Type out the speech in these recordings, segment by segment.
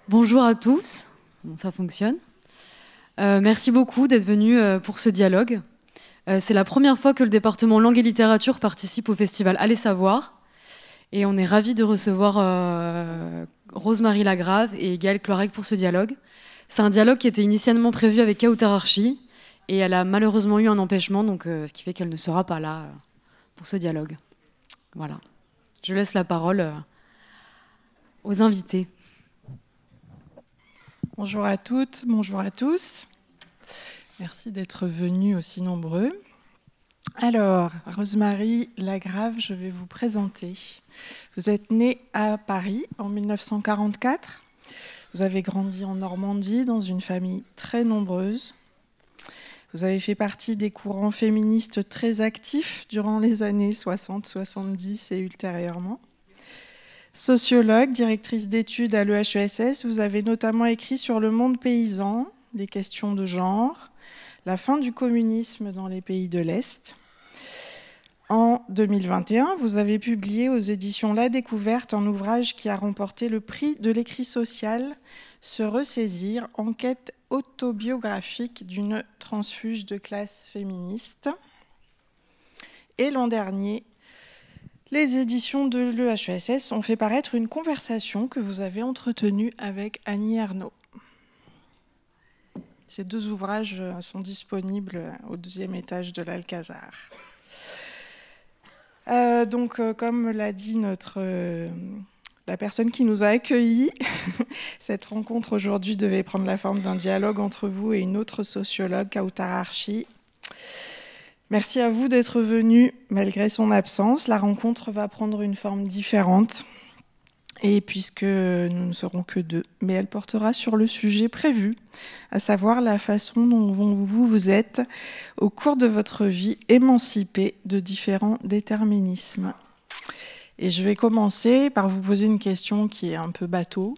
Bonjour à tous, bon, ça fonctionne. Merci beaucoup d'être venus pour ce dialogue. C'est la première fois que le département langue et littérature participe au festival Allez savoir. Et on est ravis de recevoir Rosemarie Lagrave et Gaëlle Cloirec pour ce dialogue. C'est un dialogue qui était initialement prévu avec Kautar Archi et elle a malheureusement eu un empêchement, donc ce qui fait qu'elle ne sera pas là pour ce dialogue. Voilà. Je laisse la parole aux invités. Bonjour à toutes, bonjour à tous. Merci d'être venus aussi nombreux. Alors, Rosemarie Lagrave, je vais vous présenter. Vous êtes née à Paris en 1944. Vous avez grandi en Normandie dans une famille très nombreuse. Vous avez fait partie des courants féministes très actifs durant les années 60, 70 et ultérieurement. Sociologue, directrice d'études à l'EHESS, vous avez notamment écrit sur le monde paysan, les questions de genre, la fin du communisme dans les pays de l'Est. En 2021, vous avez publié aux éditions La Découverte un ouvrage qui a remporté le prix de l'écrit social, Se ressaisir, enquête autobiographique d'une transfuge de classe féministe. Et l'an dernier, les éditions de l'EHESS ont fait paraître une conversation que vous avez entretenue avec Annie Ernaux. Ces deux ouvrages sont disponibles au 2e étage de l'Alcazar. Comme l'a dit la personne qui nous a accueillis, cette rencontre aujourd'hui devait prendre la forme d'un dialogue entre vous et une autre sociologue, Kautar Archi. Merci à vous d'être venus malgré son absence. La rencontre va prendre une forme différente, et puisque nous ne serons que deux, mais elle portera sur le sujet prévu, à savoir la façon dont vous vous êtes, au cours de votre vie, émancipée de différents déterminismes. Et je vais commencer par vous poser une question qui est un peu bateau.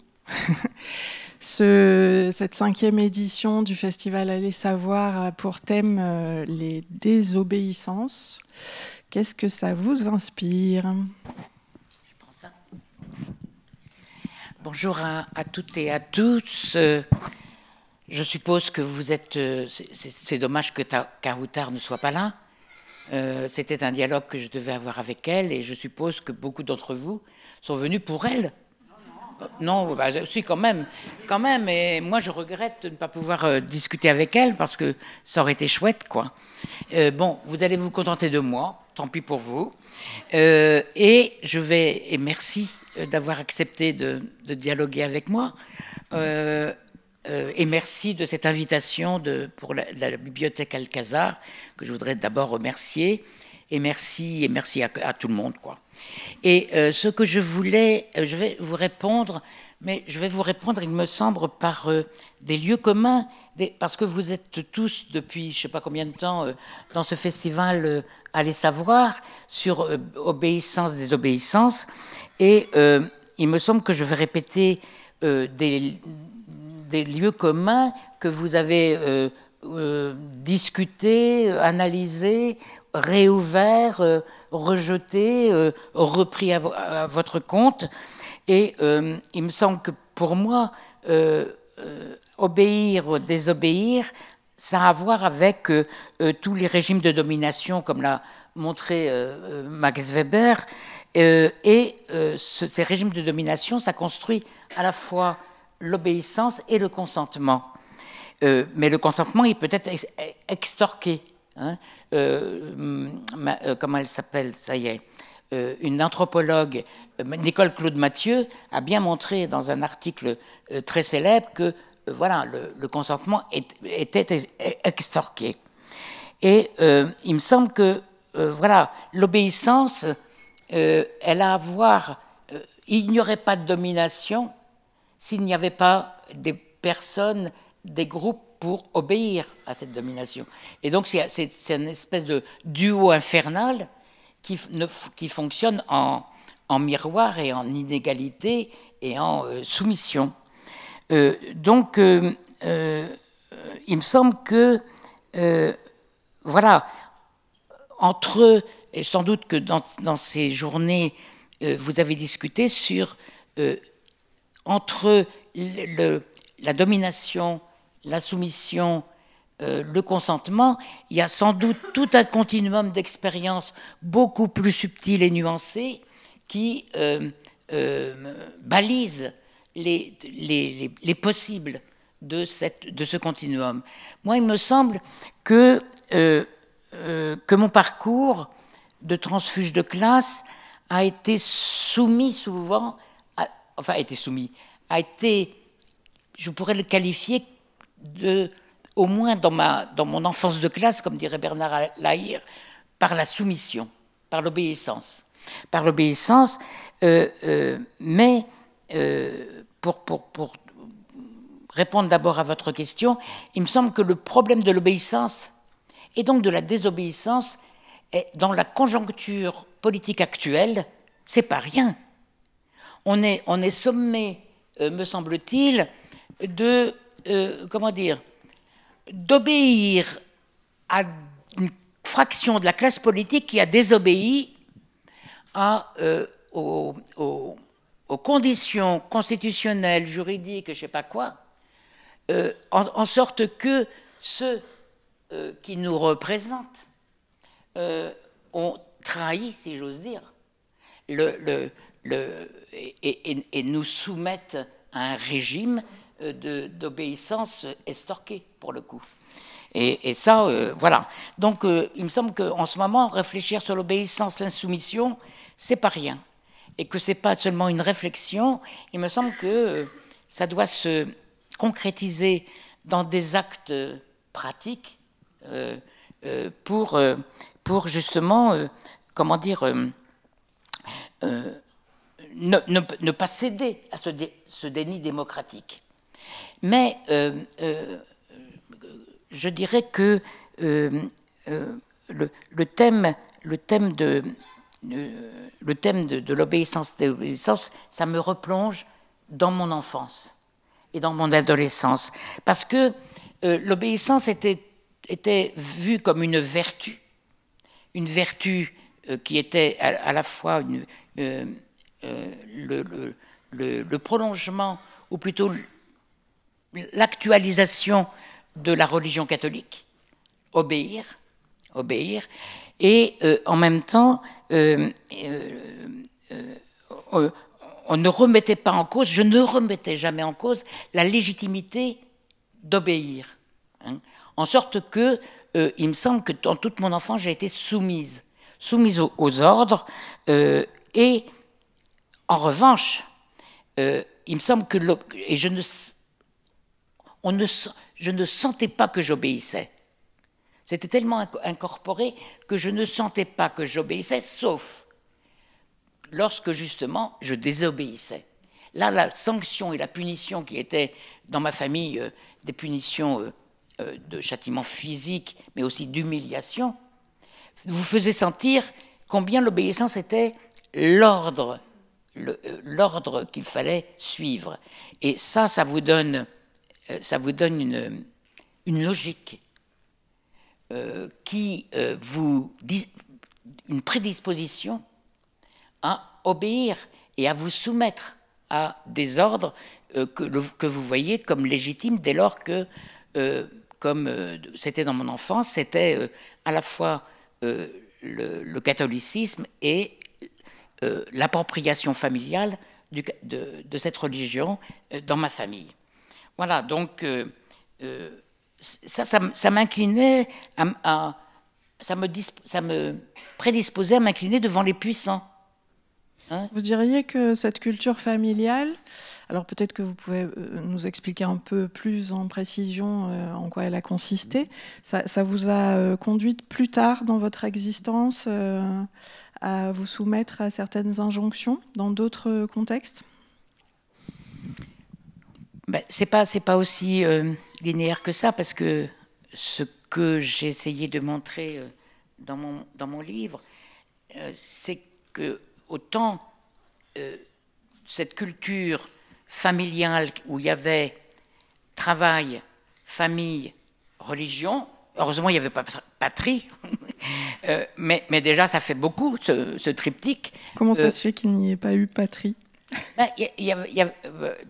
Cette 5e édition du Festival Allez savoir a pour thème les désobéissances. Qu'est-ce que ça vous inspire ? Je prends ça. Bonjour à toutes et à tous. Je suppose que vous êtes... C'est dommage que Kautar ne soit pas là. C'était un dialogue que je devais avoir avec elle et je suppose que beaucoup d'entre vous sont venus pour elle. Non, bah, si, quand même. Et moi, je regrette de ne pas pouvoir discuter avec elle parce que ça aurait été chouette, quoi. Bon, vous allez vous contenter de moi, tant pis pour vous. Et merci d'avoir accepté de dialoguer avec moi. Et merci de cette invitation pour la bibliothèque Alcazar, que je voudrais d'abord remercier. Et merci à tout le monde, quoi. Et ce que je voulais, je vais vous répondre, mais je vais vous répondre, il me semble, par des lieux communs, parce que vous êtes tous, depuis je ne sais pas combien de temps, dans ce festival Allez savoir, sur obéissance, désobéissance, et il me semble que je vais répéter des lieux communs que vous avez discutés, analysés, réouvert, rejeté, repris à votre compte. Et il me semble que pour moi, obéir, désobéir, ça a à voir avec tous les régimes de domination, comme l'a montré Max Weber. Ces régimes de domination, ça construit à la fois l'obéissance et le consentement. Mais le consentement, il peut être extorqué. Hein. Comment elle s'appelle, ça y est, une anthropologue, Nicole Claude Mathieu, a bien montré dans un article très célèbre que voilà, le consentement était extorqué. Et il me semble que voilà, l'obéissance, elle a à voir, il n'y aurait pas de domination s'il n'y avait pas des personnes, des groupes pour obéir à cette domination. Et donc, c'est une espèce de duo infernal qui fonctionne en miroir et en inégalité et en soumission. Donc, il me semble que, voilà, et sans doute que dans ces journées, vous avez discuté sur entre la domination, la soumission, le consentement, il y a sans doute tout un continuum d'expériences beaucoup plus subtiles et nuancées qui balisent les possibles de ce continuum. Moi, il me semble que mon parcours de transfuge de classe a été soumis souvent, je pourrais le qualifier au moins dans mon enfance de classe, comme dirait Bernard Lahire, par la soumission, par l'obéissance. Par l'obéissance, mais pour répondre d'abord à votre question, il me semble que le problème de l'obéissance et donc de la désobéissance, dans la conjoncture politique actuelle, c'est pas rien. On est sommé, me semble-t-il, d'obéir à une fraction de la classe politique qui a désobéi aux conditions constitutionnelles, juridiques, je ne sais pas quoi, en sorte que ceux qui nous représentent ont trahi, si j'ose dire, et nous soumettent à un régime d'obéissance estorquée, pour le coup. Et ça, voilà. Donc, il me semble qu'en ce moment, réfléchir sur l'obéissance, l'insoumission, c'est pas rien. Et que c'est pas seulement une réflexion. Il me semble que ça doit se concrétiser dans des actes pratiques pour justement, ne pas céder à ce déni démocratique. Mais je dirais que le thème de l'obéissance, ça me replonge dans mon enfance et dans mon adolescence, parce que l'obéissance était vue comme une vertu qui était à la fois le prolongement, ou plutôt l'actualisation de la religion catholique, obéir, et en même temps, on ne remettait pas en cause, je ne remettais jamais en cause la légitimité d'obéir. En sorte que, il me semble que dans toute mon enfance, j'ai été soumise aux ordres, et en revanche, il me semble que je ne sentais pas que j'obéissais. C'était tellement incorporé que je ne sentais pas que j'obéissais, sauf lorsque justement je désobéissais. Là, la sanction et la punition qui étaient dans ma famille des punitions de châtiment physique, mais aussi d'humiliation, vous faisait sentir combien l'obéissance était l'ordre qu'il fallait suivre. Et ça vous donne une logique qui une prédisposition à obéir et à vous soumettre à des ordres que vous voyez comme légitimes dès lors que, comme c'était dans mon enfance, c'était à la fois le catholicisme et l'appropriation familiale de cette religion dans ma famille. Voilà, donc ça m'inclinait ça me prédisposait à m'incliner devant les puissants. Vous diriez que cette culture familiale, alors peut-être que vous pouvez nous expliquer un peu plus en précision en quoi elle a consisté, ça vous a conduite plus tard dans votre existence à vous soumettre à certaines injonctions dans d'autres contextes ? Ben, c'est pas aussi linéaire que ça, parce que ce que j'ai essayé de montrer dans mon livre, c'est que autant cette culture familiale où il y avait travail, famille, religion, heureusement il n'y avait pas patrie, mais déjà ça fait beaucoup ce triptyque. Comment ça se fait qu'il n'y ait pas eu patrie ?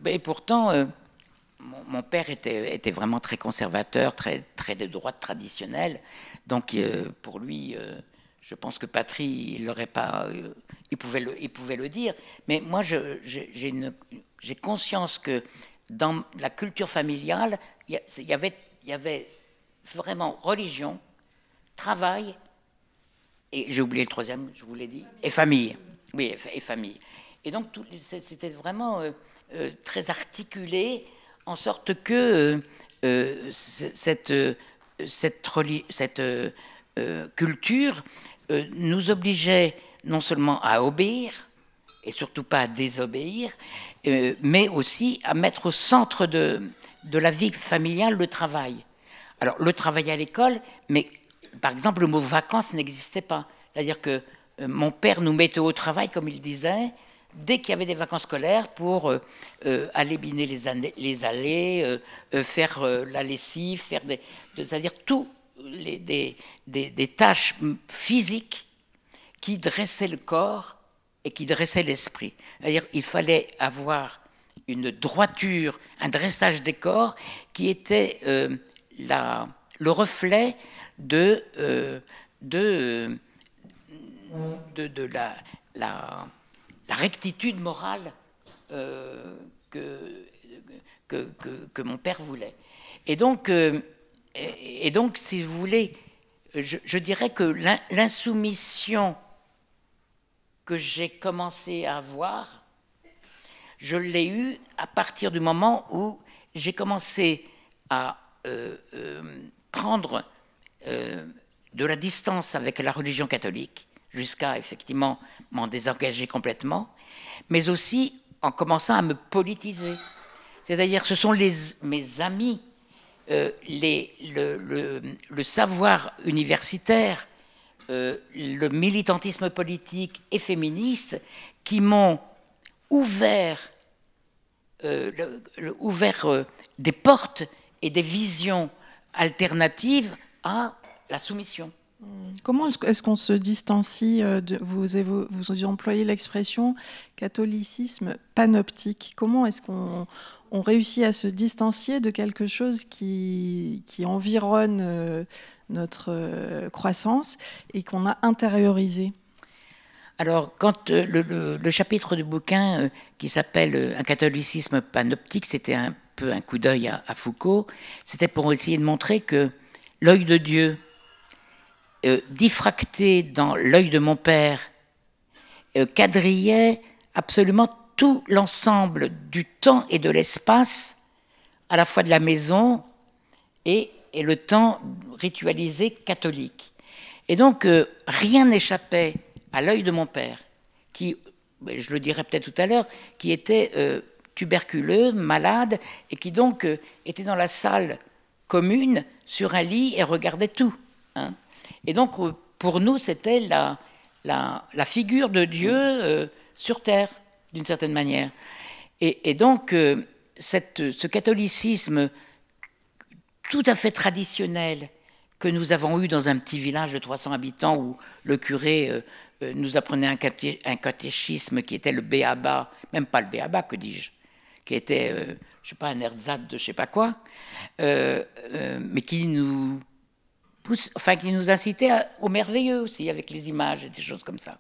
Et pourtant, mon père était vraiment très conservateur, très de droite traditionnelle. Donc, pour lui, je pense que Patry, il l'aurait pas, il pouvait le dire. Mais moi, j'ai conscience que dans la culture familiale, il y avait vraiment religion, travail, et j'ai oublié le troisième, je vous l'ai dit, et famille. Oui, et famille. Et donc, c'était vraiment très articulé, en sorte que cette culture nous obligeait non seulement à obéir, et surtout pas à désobéir, mais aussi à mettre au centre de la vie familiale le travail. Alors, le travail à l'école, mais par exemple, le mot vacances n'existait pas. C'est-à-dire que mon père nous mettait au travail, comme il disait, dès qu'il y avait des vacances scolaires pour aller biner les allées, faire la lessive, c'est-à-dire tout des tâches physiques qui dressaient le corps et qui dressaient l'esprit. C'est-à-dire il fallait avoir une droiture, un dressage des corps qui était le reflet de la rectitude morale que mon père voulait. Et donc, si vous voulez, je dirais que l'insoumission que j'ai commencé à avoir, je l'ai eue à partir du moment où j'ai commencé à prendre de la distance avec la religion catholique, jusqu'à effectivement m'en désengager complètement, mais aussi en commençant à me politiser. C'est-à-dire, ce sont mes amis, le savoir universitaire, le militantisme politique et féministe qui m'ont ouvert des portes et des visions alternatives à la soumission. Comment est-ce qu'on se distancie vous employez l'expression catholicisme panoptique. Comment est-ce qu'on réussit à se distancier de quelque chose qui environne notre croissance et qu'on a intériorisé? Alors, quand le chapitre du bouquin qui s'appelle « Un catholicisme panoptique », c'était un peu un coup d'œil à Foucault, c'était pour essayer de montrer que l'œil de Dieu, diffracté dans l'œil de mon père, quadrillait absolument tout l'ensemble du temps et de l'espace, à la fois de la maison et le temps ritualisé catholique. Et donc, rien n'échappait à l'œil de mon père, qui, je le dirai peut-être tout à l'heure, qui était tuberculeux, malade, et qui donc était dans la salle commune, sur un lit, et regardait tout. Hein. Et donc, pour nous, c'était la figure de Dieu sur terre, d'une certaine manière. Et donc, ce catholicisme tout à fait traditionnel que nous avons eu dans un petit village de 300 habitants où le curé nous apprenait un catéchisme qui était le béaba, même pas le béaba, que dis-je, qui était, je ne sais pas, un erzat de je ne sais pas quoi, mais qui nous incitait au merveilleux aussi, avec les images et des choses comme ça.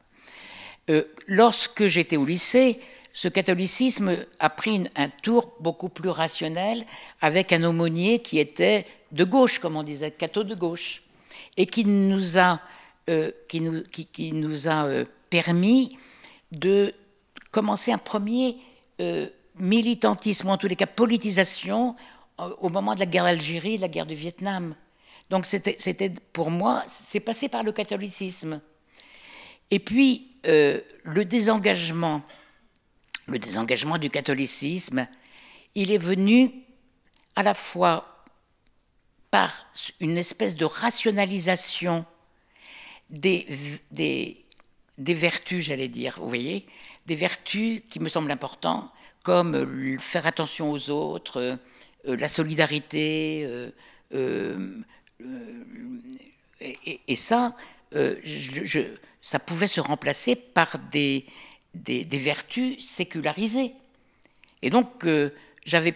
Lorsque j'étais au lycée, ce catholicisme a pris un tour beaucoup plus rationnel, avec un aumônier qui était de gauche, comme on disait, catho de gauche, et qui nous a permis de commencer un premier militantisme, en tous les cas politisation, au moment de la guerre d'Algérie, de la guerre du Vietnam. Donc c'était pour moi, c'est passé par le catholicisme. Et puis le désengagement du catholicisme, il est venu à la fois par une espèce de rationalisation des vertus, j'allais dire, vous voyez, des vertus qui me semblent importantes, comme faire attention aux autres, la solidarité, et ça, ça pouvait se remplacer par des vertus sécularisées. Et donc, j'avais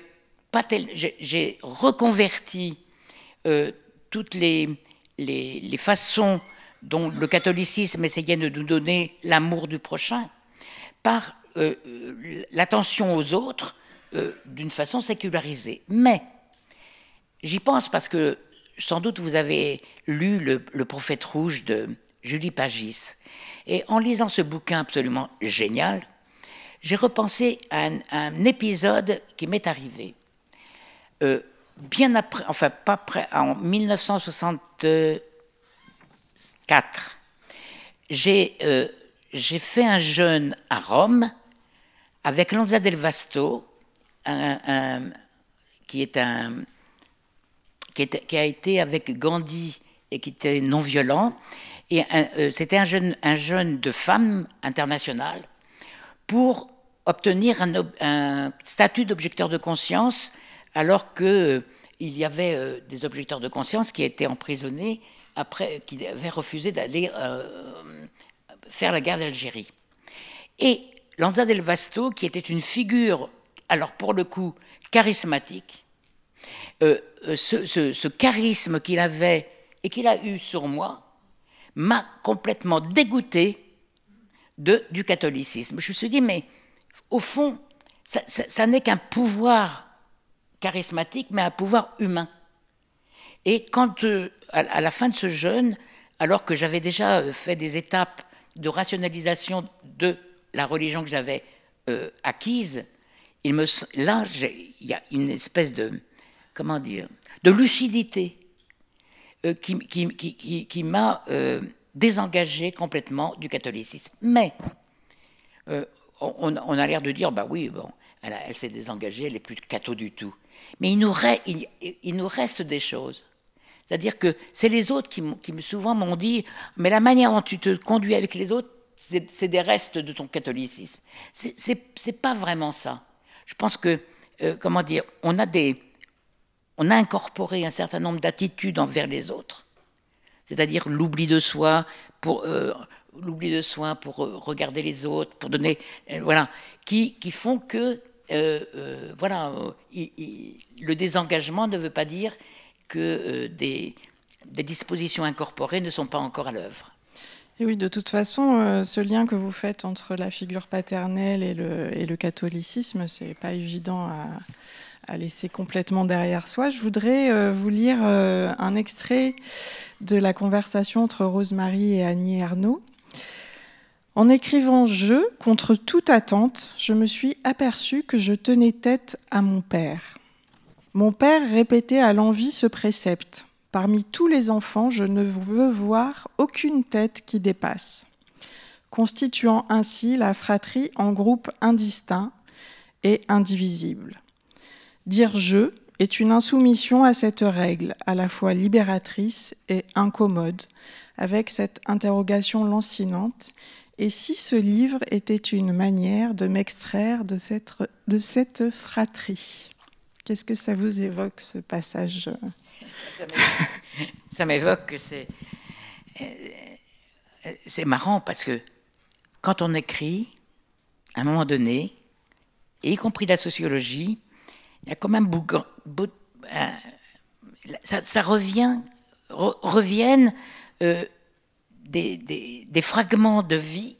j'ai reconverti toutes les façons dont le catholicisme essayait de nous donner l'amour du prochain par l'attention aux autres d'une façon sécularisée. Mais j'y pense parce que sans doute vous avez lu Le Prophète rouge de Julie Pagis. Et en lisant ce bouquin absolument génial, j'ai repensé à un épisode qui m'est arrivé. Bien après, enfin pas près, en 1964, j'ai fait un jeûne à Rome avec Lanza del Vasto, qui a été avec Gandhi et qui était non violent. Et c'était un jeûne de femmes internationales pour obtenir un statut d'objecteur de conscience, alors qu'il y avait des objecteurs de conscience qui étaient emprisonnés après, qui avaient refusé d'aller faire la guerre d'Algérie. Et Lanza del Vasto, qui était une figure, alors pour le coup, charismatique, ce charisme qu'il avait et qu'il a eu sur moi m'a complètement dégoûté du catholicisme. Je me suis dit, mais au fond, ça n'est qu'un pouvoir charismatique, mais un pouvoir humain. Et quand, à la fin de ce jeûne, alors que j'avais déjà fait des étapes de rationalisation de la religion que j'avais acquise, là, il y a une espèce de, comment dire, de lucidité qui m'a désengagé complètement du catholicisme. Mais on a l'air de dire, bah oui, bon, elle s'est désengagée, elle n'est plus catho du tout. Mais il nous reste des choses. C'est-à-dire que c'est les autres qui souvent m'ont dit, mais la manière dont tu te conduis avec les autres, c'est des restes de ton catholicisme. C'est pas vraiment ça. Je pense que, comment dire, on a incorporé un certain nombre d'attitudes envers les autres. C'est-à-dire l'oubli de soi pour regarder les autres, pour donner, voilà, qui font que, voilà, le désengagement ne veut pas dire que des dispositions incorporées ne sont pas encore à l'œuvre. Et oui, de toute façon, ce lien que vous faites entre la figure paternelle et le catholicisme, c'est pas évident à laisser complètement derrière soi. Je voudrais vous lire un extrait de la conversation entre Rosemary et Annie Ernaux. En écrivant « Je », contre toute attente, je me suis aperçue que je tenais tête à mon père. Mon père répétait à l'envi ce précepte. Parmi tous les enfants, je ne veux voir aucune tête qui dépasse, constituant ainsi la fratrie en groupe indistinct et indivisible. Dire « je » est une insoumission à cette règle, à la fois libératrice et incommode, avec cette interrogation lancinante. Et si ce livre était une manière de m'extraire de cette fratrie? Qu'est-ce que ça vous évoque, ce passage? Ça m'évoque que c'est marrant parce que quand on écrit, à un moment donné, et y compris la sociologie, il y a quand même ça reviennent des fragments de vie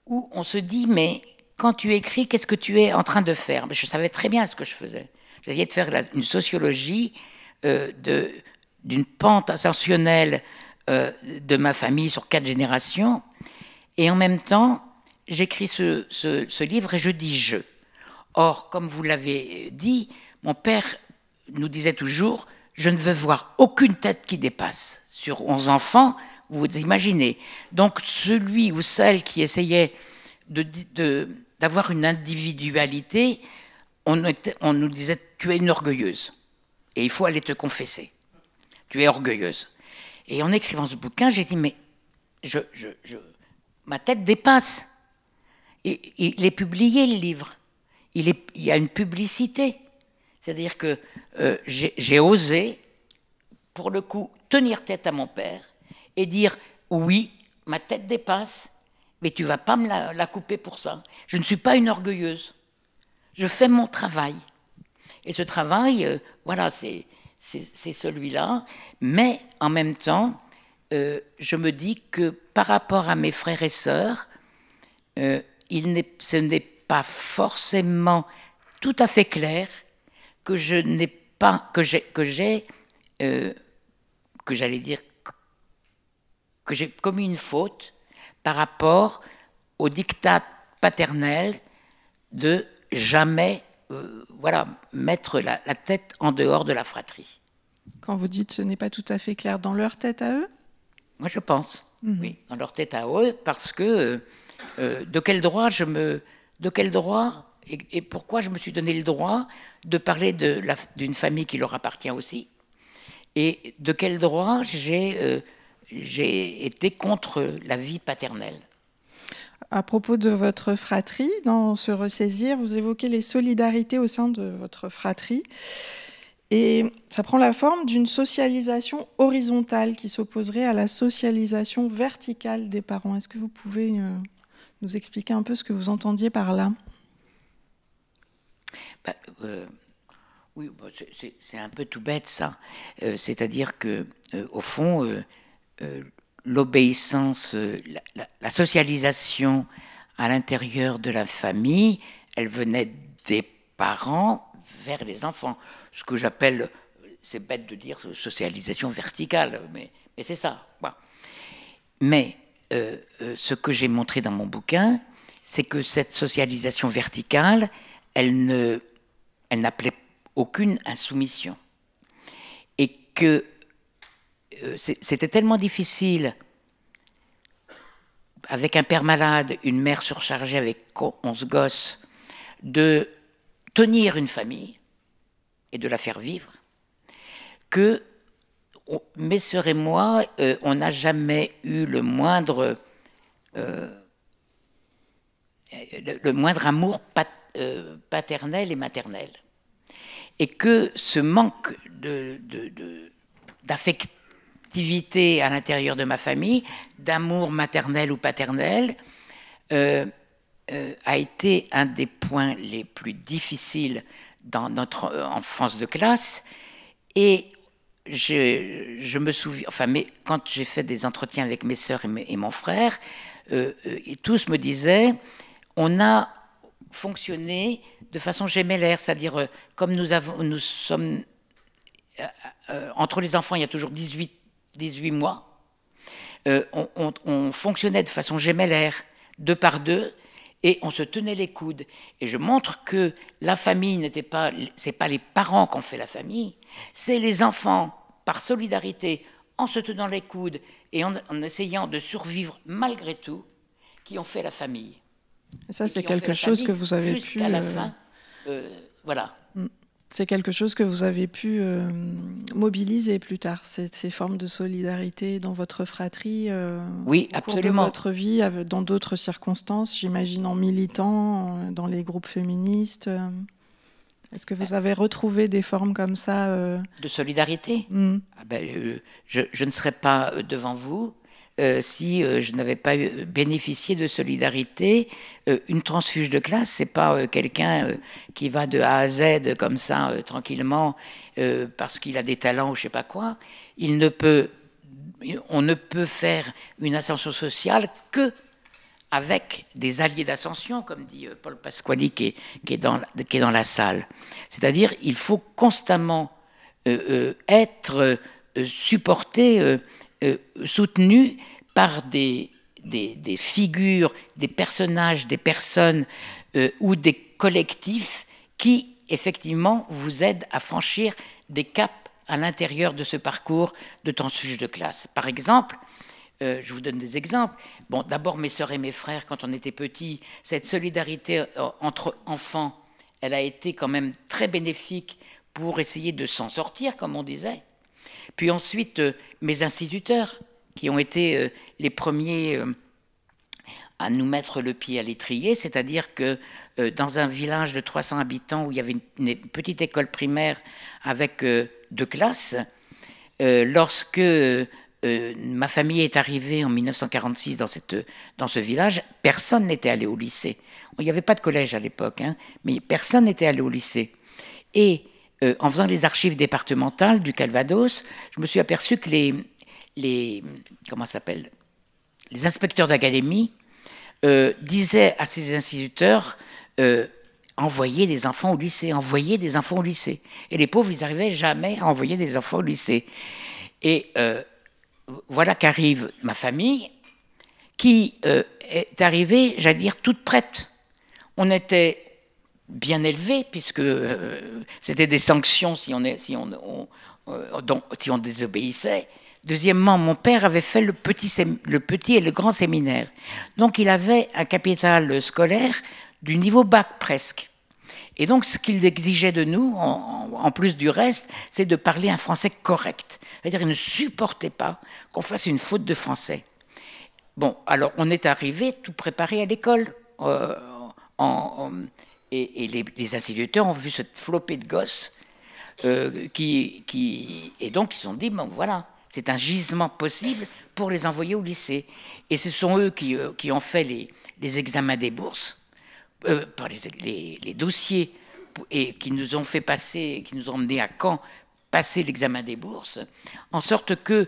où on se dit, mais quand tu écris, qu'est-ce que tu es en train de faire? Mais je savais très bien ce que je faisais. J'essayais de faire une sociologie d'une pente ascensionnelle de ma famille sur 4 générations, et en même temps, j'écris ce livre et je dis « je ». Or, comme vous l'avez dit, mon père nous disait toujours « je ne veux voir aucune tête qui dépasse ». Sur 11 enfants, vous imaginez. Donc, celui ou celle qui essayait d'avoir une individualité, on nous disait « tu es une orgueilleuse et il faut aller te confesser. Tu es orgueilleuse ». Et en écrivant ce bouquin, j'ai dit « mais ma tête dépasse ». Et il est publié, le livre. Il y a une publicité. C'est-à-dire que j'ai osé, pour le coup, tenir tête à mon père et dire « oui, ma tête dépasse, mais tu ne vas pas me la couper pour ça. Je ne suis pas une orgueilleuse. Je fais mon travail. Et ce travail, voilà, c'est celui-là. Mais en même temps, je me dis que par rapport à mes frères et sœurs, ce n'est pas forcément tout à fait clair que je n'ai pas, que j'allais dire, que j'ai commis une faute par rapport au diktat paternel de jamais voilà, mettre la tête en dehors de la fratrie. Quand vous dites ce n'est pas tout à fait clair, dans leur tête à eux? Moi, je pense, oui, dans leur tête à eux, parce que de quel droit et pourquoi je me suis donné le droit de parler d'une famille qui leur appartient aussi, et de quel droit j'ai été contre la vie paternelle. À propos de votre fratrie, dans ce Ressaisir, vous évoquez les solidarités au sein de votre fratrie. Et ça prend la forme d'une socialisation horizontale qui s'opposerait à la socialisation verticale des parents. Est-ce que vous pouvez nous expliquer un peu ce que vous entendiez par là? Oui, bon, c'est un peu tout bête ça. C'est-à-dire que, au fond, l'obéissance, la socialisation à l'intérieur de la famille, elle venait des parents vers les enfants. Ce que j'appelle, c'est bête de dire socialisation verticale, mais c'est ça. Voilà. Mais ce que j'ai montré dans mon bouquin, c'est que cette socialisation verticale, elle n'appelait aucune insoumission. Et que c'était tellement difficile, avec un père malade, une mère surchargée avec 11 gosses, de tenir une famille et de la faire vivre, que mes sœurs et moi, on n'a jamais eu le moindre amour paternel et maternel. Et que ce manque d'affectivité à l'intérieur de ma famille, d'amour maternel ou paternel, a été un des points les plus difficiles dans notre enfance de classe. Et je me souviens, mais quand j'ai fait des entretiens avec mes sœurs et mon frère, et tous me disaient, on a fonctionné de façon gémellaire, c'est-à-dire comme nous sommes entre les enfants, il y a toujours 18 mois, on fonctionnait de façon gémellaire, deux par deux, et on se tenait les coudes. Et je montre que la famille c'est pas les parents qui ont fait la famille, c'est les enfants, par solidarité, en se tenant les coudes et en essayant de survivre malgré tout, qui ont fait la famille. Et ça, c'est quelque chose que vous avez pu... Jusqu'à la fin, voilà. C'est quelque chose que vous avez pu mobiliser plus tard, ces formes de solidarité dans votre fratrie, oui, au cours absolument. de votre vie, dans d'autres circonstances, j'imagine en militant, dans les groupes féministes. Est-ce que vous avez retrouvé des formes comme ça de solidarité? Je ne serais pas devant vous si je n'avais pas bénéficié de solidarité. Une transfuge de classe, c'est pas quelqu'un qui va de A à Z comme ça tranquillement parce qu'il a des talents ou je sais pas quoi. On ne peut faire une ascension sociale que avec des alliés d'ascension, comme dit Paul Pasquali qui est dans la salle. C'est-à-dire il faut constamment être supporté, soutenu par des figures, des personnages, des personnes ou des collectifs qui, effectivement, vous aident à franchir des caps à l'intérieur de ce parcours de transfuge de classe. Par exemple, je vous donne des exemples. Bon, d'abord, mes sœurs et mes frères, quand on était petits, cette solidarité entre enfants, elle a été quand même très bénéfique pour essayer de s'en sortir, comme on disait. Puis ensuite, mes instituteurs, qui ont été les premiers à nous mettre le pied à l'étrier, c'est-à-dire que dans un village de 300 habitants où il y avait une petite école primaire avec 2 classes, lorsque ma famille est arrivée en 1946 dans ce village, personne n'était allé au lycée. Il n'y avait pas de collège à l'époque, mais personne n'était allé au lycée. Et en faisant les archives départementales du Calvados, je me suis aperçu que les inspecteurs d'académie disaient à ces instituteurs envoyer des enfants au lycée, envoyer des enfants au lycée. Et les pauvres, ils n'arrivaient jamais à envoyer des enfants au lycée. Et voilà qu'arrive ma famille, qui est arrivée, j'allais dire, toute prête. On était bien élevés, puisque c'était des sanctions si on désobéissait. Deuxièmement, mon père avait fait le petit et le grand séminaire. Donc, il avait un capital scolaire du niveau bac presque. Et donc, ce qu'il exigeait de nous, en plus du reste, c'est de parler un français correct. C'est-à-dire, il ne supportait pas qu'on fasse une faute de français. Bon, alors, on est arrivé tout préparé à l'école. Et les instituteurs ont vu cette flopée de gosses et donc ils se sont dit, bon voilà, c'est un gisement possible pour les envoyer au lycée. Et ce sont eux qui ont fait les examens des bourses, les dossiers, et qui nous ont fait passer, qui nous ont emmenés à Caen passer l'examen des bourses, en sorte que,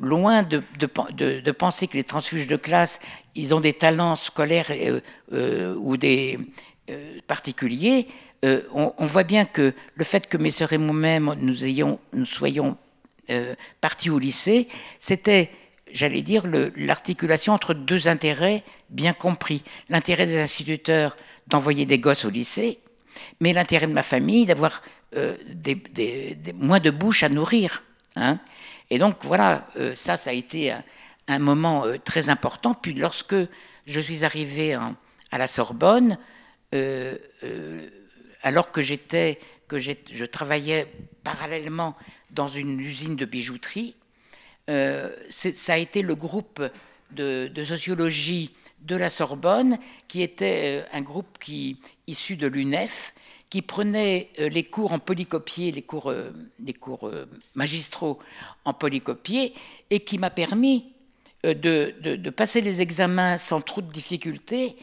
loin de penser que les transfuges de classe, ils ont des talents scolaires ou des particuliers, on voit bien que le fait que mes sœurs et moi-même nous soyons partis au lycée, c'était, j'allais dire, l'articulation entre deux intérêts bien compris. L'intérêt des instituteurs d'envoyer des gosses au lycée, mais l'intérêt de ma famille d'avoir moins de bouches à nourrir. Hein. Et donc voilà, ça a été un moment très important. Puis lorsque je suis arrivé à la Sorbonne, alors que je travaillais parallèlement dans une usine de bijouterie, ça a été le groupe de sociologie de la Sorbonne, qui était un groupe issu de l'UNEF, qui prenait les cours en polycopier, les cours magistraux en polycopier, et qui m'a permis de passer les examens sans trop de difficultés,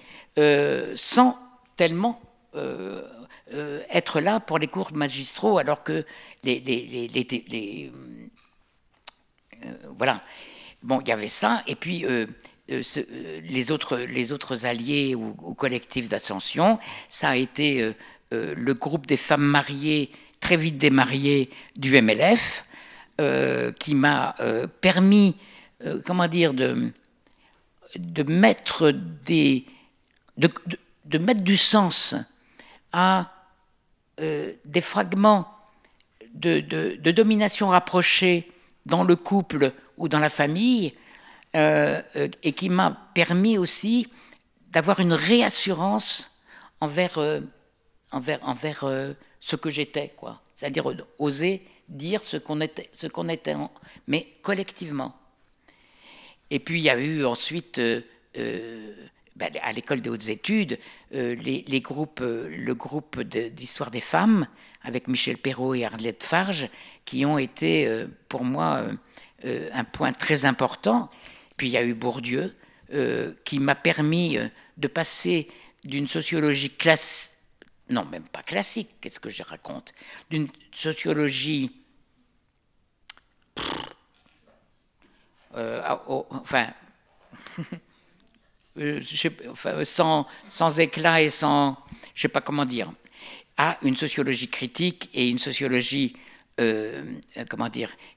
sans tellement être là pour les cours magistraux, alors que voilà. Bon, il y avait ça, et puis les autres alliés ou collectifs d'ascension, ça a été le groupe des femmes mariées, très vite démariées, du MLF, qui m'a permis, de mettre du sens à des fragments de domination rapprochée dans le couple ou dans la famille, et qui m'a permis aussi d'avoir une réassurance envers ce que j'étais, quoi. C'est-à-dire oser dire ce qu'on était, mais collectivement. Et puis il y a eu ensuite, à l'école des hautes études, le groupe d'histoire des femmes, avec Michel Perrault et Arlette Farge, qui ont été pour moi un point très important. Puis il y a eu Bourdieu, qui m'a permis de passer d'une sociologie classique, non, même pas classique, qu'est-ce que je raconte, d'une sociologie sans éclat et sans, je sais pas comment dire, à une sociologie critique et une sociologie,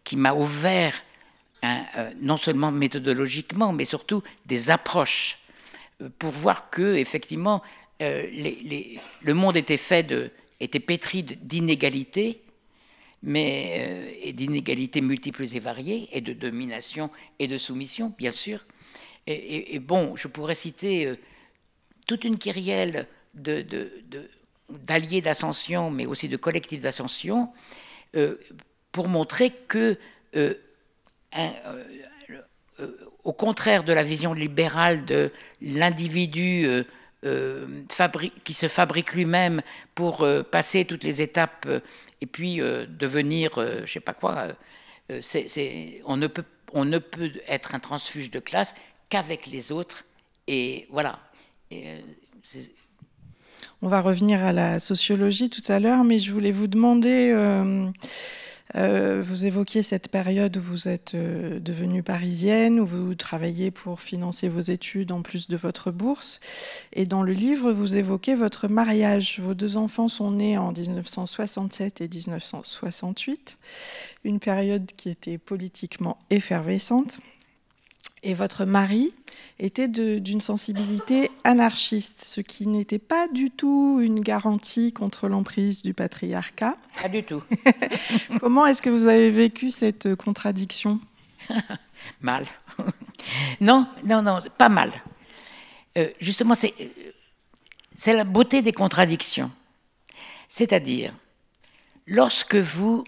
qui m'a ouvert non seulement méthodologiquement, mais surtout des approches pour voir que effectivement le monde était pétri d'inégalités, mais et d'inégalités multiples et variées, et de domination et de soumission, bien sûr. Et bon, je pourrais citer toute une kyrielle d'alliés d'ascension, mais aussi de collectifs d'ascension, pour montrer que, au contraire de la vision libérale de l'individu qui se fabrique lui-même pour passer toutes les étapes et puis devenir, je ne sais pas quoi, on ne peut être un transfuge de classe qu'avec les autres, et voilà. On va revenir à la sociologie tout à l'heure, mais je voulais vous demander, vous évoquiez cette période où vous êtes devenue parisienne, où vous travaillez pour financer vos études en plus de votre bourse. Et dans le livre, vous évoquez votre mariage. Vos 2 enfants sont nés en 1967 et 1968, une période qui était politiquement effervescente. Et votre mari était d'une sensibilité anarchiste, ce qui n'était pas du tout une garantie contre l'emprise du patriarcat. Pas du tout. Comment est-ce que vous avez vécu cette contradiction? Mal. Non, pas mal. Justement, c'est la beauté des contradictions. C'est-à-dire, lorsque vous...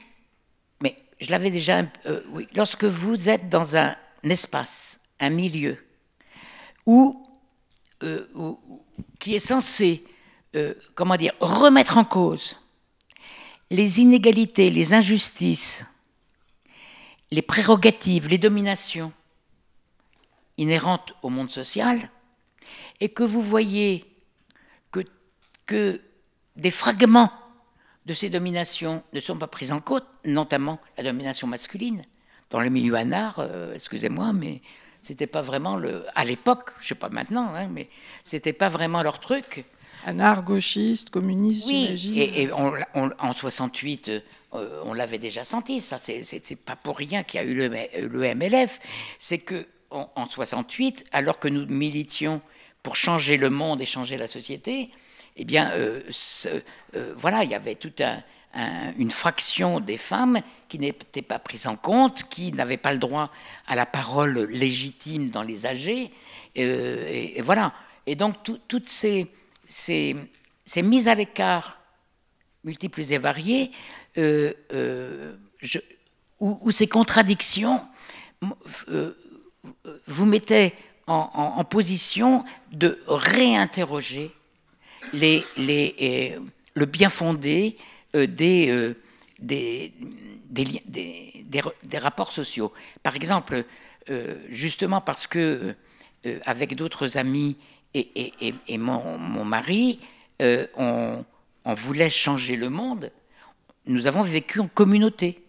Mais je l'avais déjà... oui, lorsque vous êtes dans un espace, un milieu, qui est censé, remettre en cause les inégalités, les injustices, les prérogatives, les dominations inhérentes au monde social, et que vous voyez que des fragments de ces dominations ne sont pas pris en compte, notamment la domination masculine. Dans le milieu anard, excusez-moi, mais c'était pas vraiment à l'époque, je sais pas maintenant, hein, mais c'était pas vraiment leur truc. Anard, gauchiste, communiste, oui, j'imagine. Et en 68, on l'avait déjà senti. Ça, c'est pas pour rien qu'il y a eu le MLF. C'est que en 68, alors que nous militions pour changer le monde et changer la société, eh bien, voilà, il y avait toute une fraction des femmes qui n'étaient pas prises en compte, qui n'avaient pas le droit à la parole légitime dans les AG, et voilà. Et donc, toutes ces mises à l'écart multiples et variées, ou ces contradictions, vous mettez en position de réinterroger le bien fondé des rapports sociaux. Par exemple, justement parce que avec d'autres amis et mon mari, on voulait changer le monde, nous avons vécu en communauté.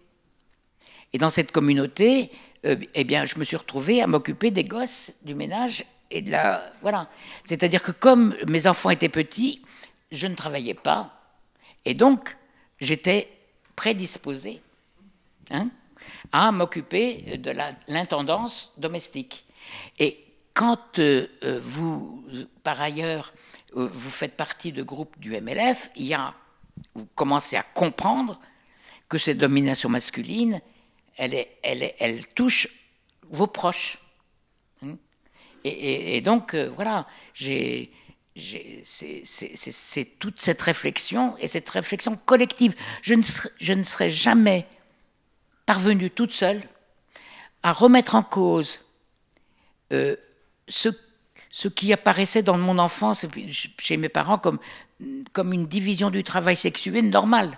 Et dans cette communauté, eh bien, je me suis retrouvée à m'occuper des gosses, du ménage et de la... Voilà. C'est-à-dire que comme mes enfants étaient petits, je ne travaillais pas. Et donc, j'étais prédisposée à m'occuper de l'intendance domestique. Et quand vous, par ailleurs, vous faites partie de groupes du MLF, vous commencez à comprendre que cette domination masculine, elle touche vos proches. Et donc, voilà, c'est toute cette réflexion, et cette réflexion collective. Je ne serais jamais parvenue toute seule à remettre en cause ce qui apparaissait dans mon enfance, chez mes parents, comme une division du travail sexuel normale.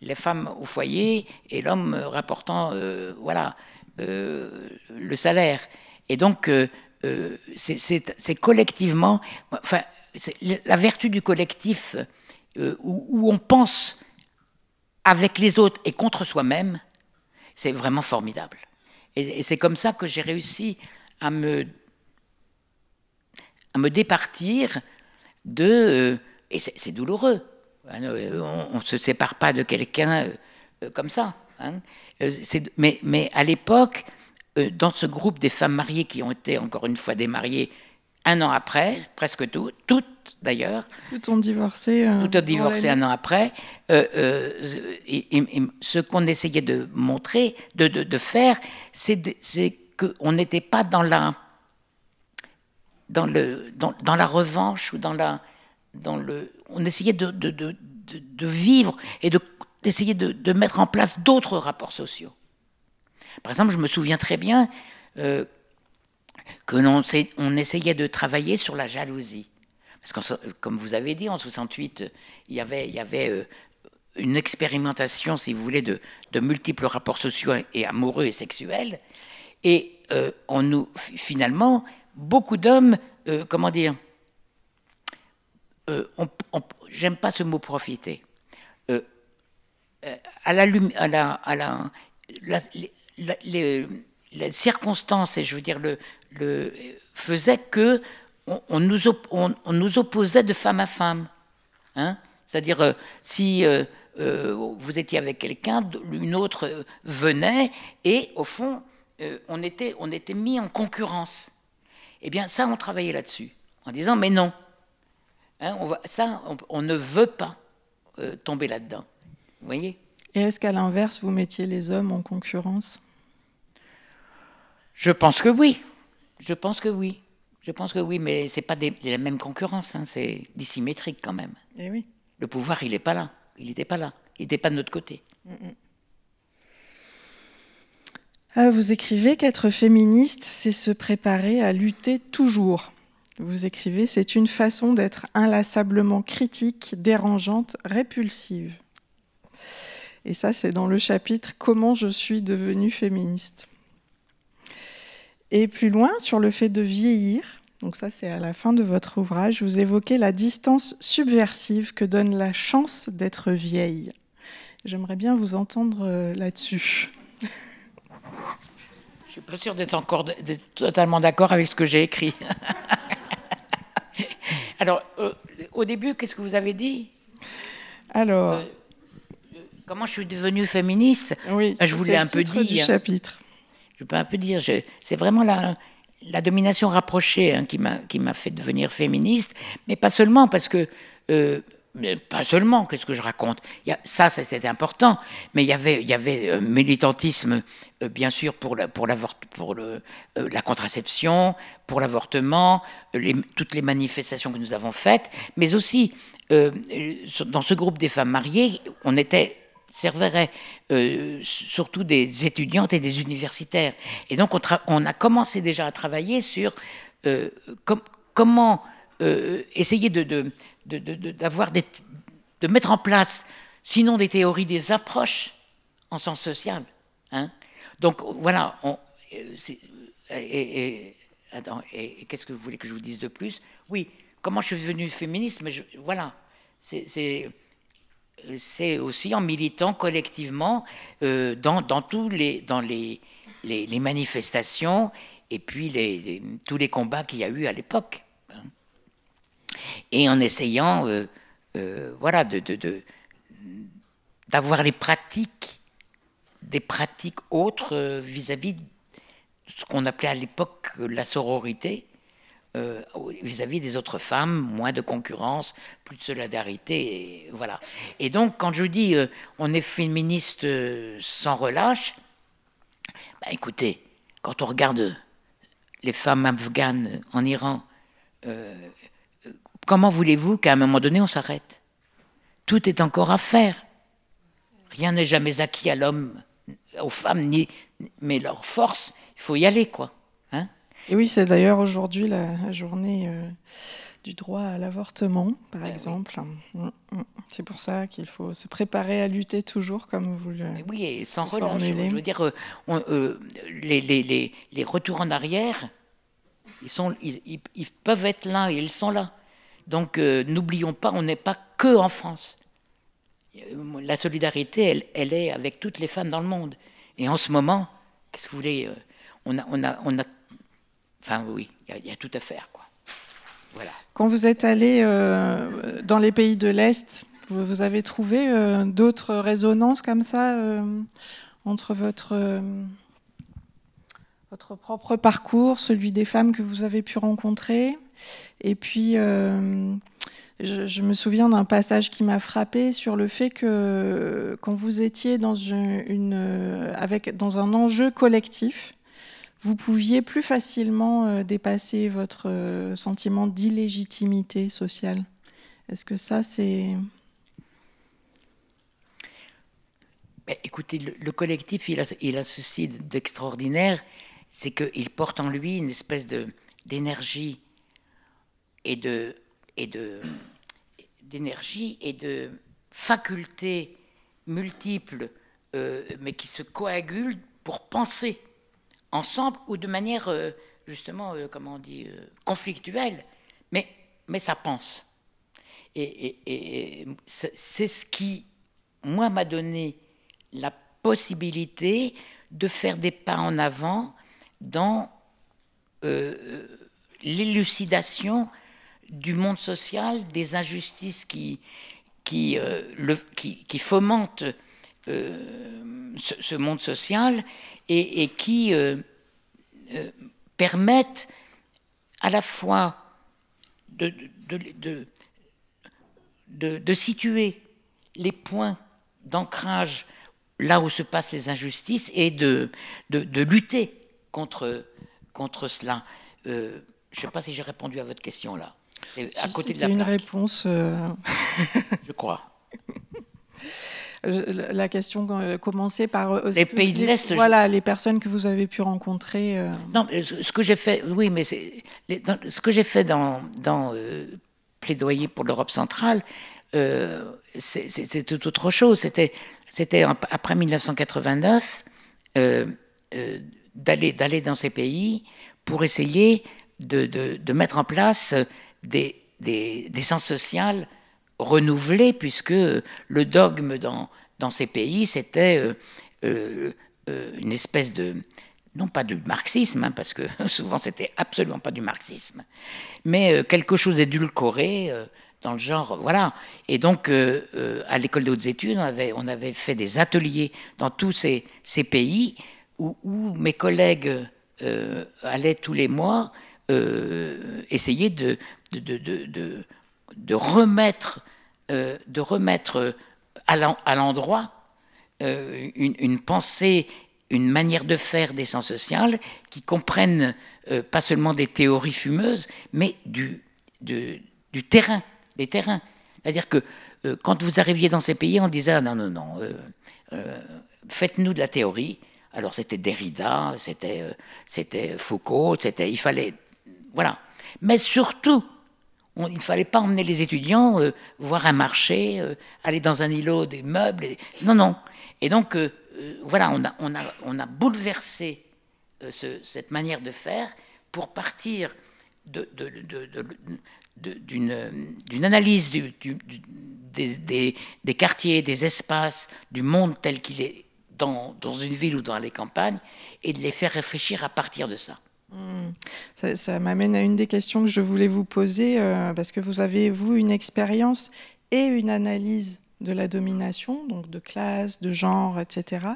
Les femmes au foyer et l'homme rapportant le salaire. Et donc, c'est collectivement... Enfin, la vertu du collectif où on pense avec les autres et contre soi-même, c'est vraiment formidable. Et c'est comme ça que j'ai réussi à me départir de... et c'est douloureux. On ne se sépare pas de quelqu'un comme ça. Hein. Mais à l'époque, dans ce groupe des femmes mariées qui ont été encore une fois démariées un an après, presque toutes d'ailleurs. Toutes ont divorcé. Toutes ont divorcé un an après. Et ce qu'on essayait de montrer, de faire, c'est qu'on n'était pas dans la revanche ou on essayait de vivre et d'essayer de mettre en place d'autres rapports sociaux. Par exemple, je me souviens très bien qu'on essayait de travailler sur la jalousie. Parce que, comme vous avez dit, en 68, il y avait une expérimentation, si vous voulez, de multiples rapports sociaux et amoureux et sexuels. Et finalement, beaucoup d'hommes, j'aime pas ce mot profiter. À les circonstances, et je veux dire, faisait que on nous opposait de femme à femme. Hein? C'est-à-dire, si vous étiez avec quelqu'un, une autre venait, et au fond, on était mis en concurrence. Eh bien, ça, on travaillait là-dessus, en disant, mais non, hein, on ne veut pas tomber là-dedans. Vous voyez? Et est-ce qu'à l'inverse, vous mettiez les hommes en concurrence? Je pense que oui. Je pense que oui, mais c'est pas la même concurrence, hein, c'est dissymétrique quand même. Eh oui. Le pouvoir, il n'est pas là. Il n'était pas là. Il n'était pas de notre côté. Vous écrivez qu'être féministe, c'est se préparer à lutter toujours. Vous écrivez, c'est une façon d'être inlassablement critique, dérangeante, répulsive. Et ça, c'est dans le chapitre « Comment je suis devenue féministe ». Et plus loin, sur le fait de vieillir, donc ça c'est à la fin de votre ouvrage, vous évoquez la distance subversive que donne la chance d'être vieille. J'aimerais bien vous entendre là-dessus. Je ne suis pas sûre d'être totalement d'accord avec ce que j'ai écrit. Alors, au début, qu'est-ce que vous avez dit? Alors, comment je suis devenue féministe? Oui, je voulais un peu dire. Du chapitre. Je peux un peu dire, c'est vraiment la domination rapprochée, hein, qui m'a fait devenir féministe, mais pas seulement, parce que pas seulement, qu'est-ce que je raconte? Ça c'était important, mais il y avait militantisme, bien sûr, pour la contraception, pour l'avortement, toutes les manifestations que nous avons faites, mais aussi, dans ce groupe des femmes mariées, on servait surtout des étudiantes et des universitaires. Et donc, on a commencé déjà à travailler sur comment essayer de mettre en place, sinon des théories, des approches en sciences sociales. Hein. Donc, voilà. Et qu'est-ce que vous voulez que je vous dise de plus? Oui, comment je suis devenue féministe, mais voilà. C'est aussi en militant collectivement dans les manifestations et puis tous les combats qu'il y a eu à l'époque. Et en essayant voilà, d'avoir des pratiques autres vis-à-vis de ce qu'on appelait à l'époque la sororité, vis-à-vis des autres femmes, moins de concurrence, plus de solidarité, et voilà. Et donc, quand je dis on est féministe sans relâche, bah, écoutez, quand on regarde les femmes afghanes en Iran, comment voulez-vous qu'à un moment donné on s'arrête? Tout est encore à faire. Rien n'est jamais acquis à l'homme, aux femmes, mais leur force, il faut y aller, quoi. Hein? Et oui, c'est d'ailleurs aujourd'hui la journée du droit à l'avortement, par exemple. Oui. C'est pour ça qu'il faut se préparer à lutter toujours, comme vous le formulez. Oui, et sans relâche. Je veux dire, les retours en arrière, ils peuvent être là, et ils sont là. Donc, n'oublions pas, on n'est pas que en France. La solidarité, elle est avec toutes les femmes dans le monde. Et en ce moment, qu'est-ce que vous voulez, on a enfin oui, il y a tout à faire, quoi. Voilà. Quand vous êtes allé dans les pays de l'Est, vous avez trouvé d'autres résonances comme ça entre votre propre parcours, celui des femmes que vous avez pu rencontrer, et puis je me souviens d'un passage qui m'a frappée sur le fait que quand vous étiez dans un enjeu collectif, vous pouviez plus facilement dépasser votre sentiment d'illégitimité sociale. Est-ce que ça, c'est... Écoutez, le collectif, il a ceci d'extraordinaire, c'est qu'il porte en lui une espèce d'énergie et d'énergie et de facultés multiples, mais qui se coagulent pour penser ensemble ou de manière justement, comment on dit, conflictuelle, mais ça pense. Et c'est ce qui, moi, m'a donné la possibilité de faire des pas en avant dans l'élucidation du monde social, des injustices qui fomentent ce monde social et qui permettent à la fois de situer les points d'ancrage là où se passent les injustices et de lutter contre cela. Je ne sais pas si j'ai répondu à votre question là. À côté de la une réponse. Je crois. La question commençait par les pays de l'Est. Voilà, les personnes que vous avez pu rencontrer. Non, ce que j'ai fait, oui, mais ce que j'ai fait dans plaidoyer pour l'Europe centrale, c'est tout autre chose. C'était après 1989 d'aller dans ces pays pour essayer de mettre en place des sens sociaux renouvelés, puisque le dogme dans ces pays, c'était une espèce de, non pas du marxisme, hein, parce que souvent c'était absolument pas du marxisme, mais quelque chose d'édulcoré dans le genre, voilà. Et donc, à l'école des hautes études, on avait fait des ateliers dans tous ces pays où mes collègues allaient tous les mois essayer de remettre à l'endroit une pensée, une manière de faire des sciences sociales qui comprennent pas seulement des théories fumeuses, mais du terrain, des terrains. C'est-à-dire que quand vous arriviez dans ces pays, on disait non, faites-nous de la théorie. Alors c'était Derrida, c'était Foucault, il fallait, voilà. Mais surtout, il ne fallait pas emmener les étudiants voir un marché, aller dans un îlot des meubles. Non. Et donc, voilà, on a bouleversé cette manière de faire pour partir d'une analyse des quartiers, des espaces, du monde tel qu'il est dans une ville ou dans les campagnes, et de les faire réfléchir à partir de ça. Ça m'amène à une des questions que je voulais vous poser, parce que vous avez, vous, une expérience et une analyse de la domination, donc de classe, de genre, etc.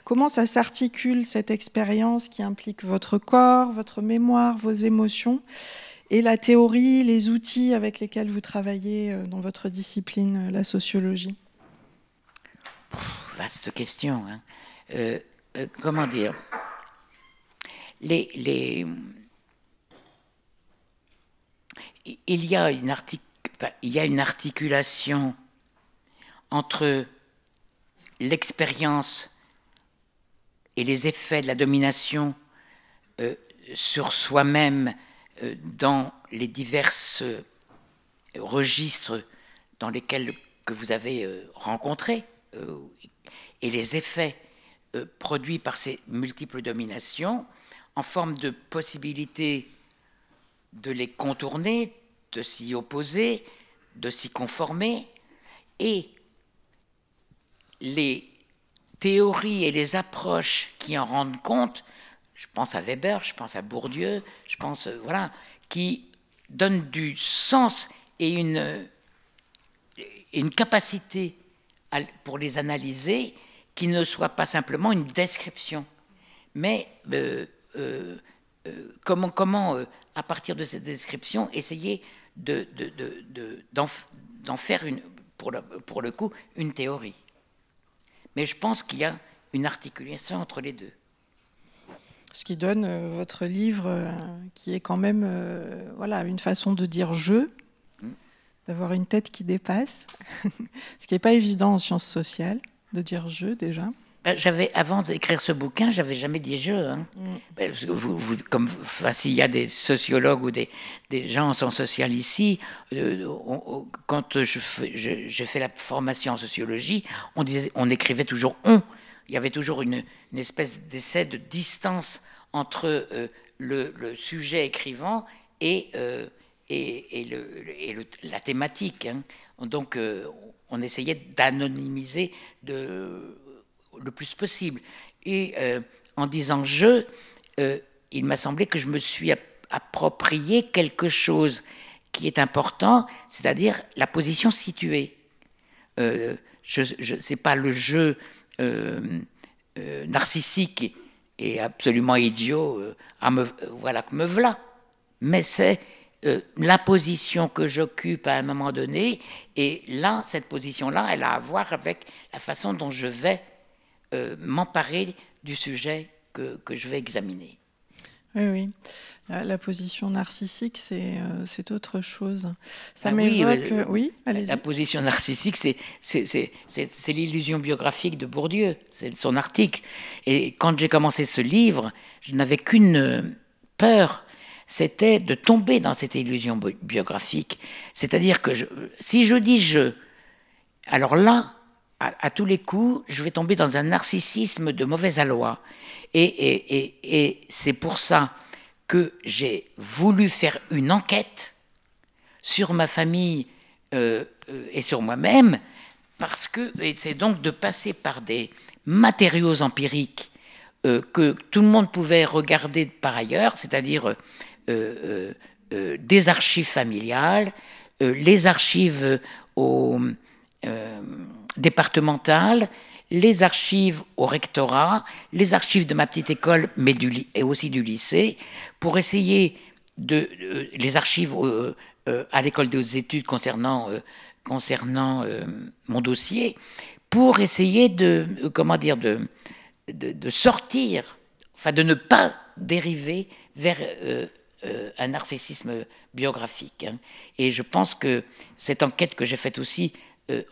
Comment ça s'articule, cette expérience qui implique votre corps, votre mémoire, vos émotions, et la théorie, les outils avec lesquels vous travaillez dans votre discipline, la sociologie? Vaste question, hein. Comment dire? Il y a une articulation entre l'expérience et les effets de la domination sur soi-même dans les divers registres dans lesquels que vous avez rencontrés et les effets produits par ces multiples dominations en forme de possibilité de les contourner, de s'y opposer, de s'y conformer, et les théories et les approches qui en rendent compte, je pense à Weber, je pense à Bourdieu, je pense, voilà, qui donnent du sens et une capacité pour les analyser qui ne soit pas simplement une description, mais comment à partir de cette description, essayer d'en faire, pour le coup, une théorie. Mais je pense qu'il y a une articulation entre les deux. Ce qui donne votre livre, qui est quand même voilà, une façon de dire « je », d'avoir une tête qui dépasse, ce qui n'est pas évident en sciences sociales, de dire « je » déjà. Avant d'écrire ce bouquin, j'avais jamais dit je. Hein. Parce que s'il y a des sociologues ou des gens en sciences sociales ici, quand j'ai fait la formation en sociologie, on écrivait toujours on. Il y avait toujours une espèce d'essai de distance entre le sujet écrivant et la thématique. Hein. Donc, on essayait d'anonymiser le plus possible. Et en disant je, il m'a semblé que je me suis approprié quelque chose qui est important, c'est-à-dire la position située. C'est pas le jeu narcissique et absolument idiot, voilà que me voilà, mais c'est la position que j'occupe à un moment donné, et là, cette position-là, elle a à voir avec la façon dont je vais m'emparer du sujet que je vais examiner. Oui, oui. La position narcissique, c'est autre chose. Ça oui, m'évoque... oui, allez-y. La position narcissique, c'est l'illusion biographique de Bourdieu, c'est son article. Et quand j'ai commencé ce livre, je n'avais qu'une peur, c'était de tomber dans cette illusion biographique. C'est-à-dire que si je dis je, alors là, à tous les coups, je vais tomber dans un narcissisme de mauvais aloi. Et c'est pour ça que j'ai voulu faire une enquête sur ma famille et sur moi-même, parce que c'est donc de passer par des matériaux empiriques que tout le monde pouvait regarder par ailleurs, c'est-à-dire des archives familiales, les archives départementales, les archives au rectorat, les archives de ma petite école, mais et aussi du lycée, pour essayer les archives à l'école des hautes études concernant mon dossier, pour essayer de sortir, enfin de ne pas dériver vers un narcissisme biographique. Hein. Et je pense que cette enquête que j'ai faite aussi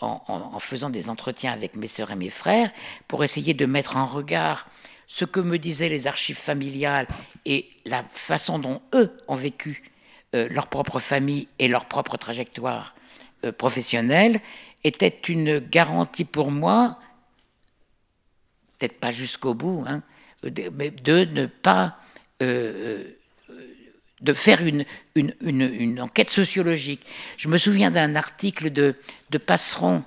en faisant des entretiens avec mes sœurs et mes frères, pour essayer de mettre en regard ce que me disaient les archives familiales et la façon dont eux ont vécu leur propre famille et leur propre trajectoire professionnelle, était une garantie pour moi, peut-être pas jusqu'au bout, hein, mais de ne pas... de faire une enquête sociologique. Je me souviens d'un article de Passeron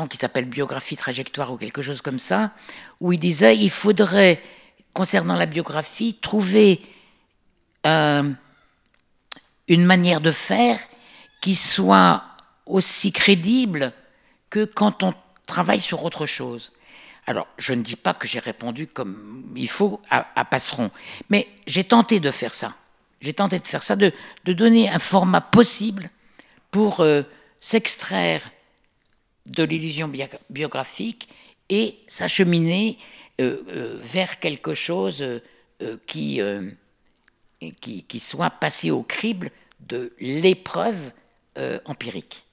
qui s'appelle Biographie, trajectoire ou quelque chose comme ça, où il disait il faudrait, concernant la biographie, trouver une manière de faire qui soit aussi crédible que quand on travaille sur autre chose. Alors, je ne dis pas que j'ai répondu comme il faut à Passeron, mais j'ai tenté de faire ça. J'ai tenté de faire ça, de donner un format possible pour s'extraire de l'illusion biographique et s'acheminer vers quelque chose qui soit passé au crible de l'épreuve empirique.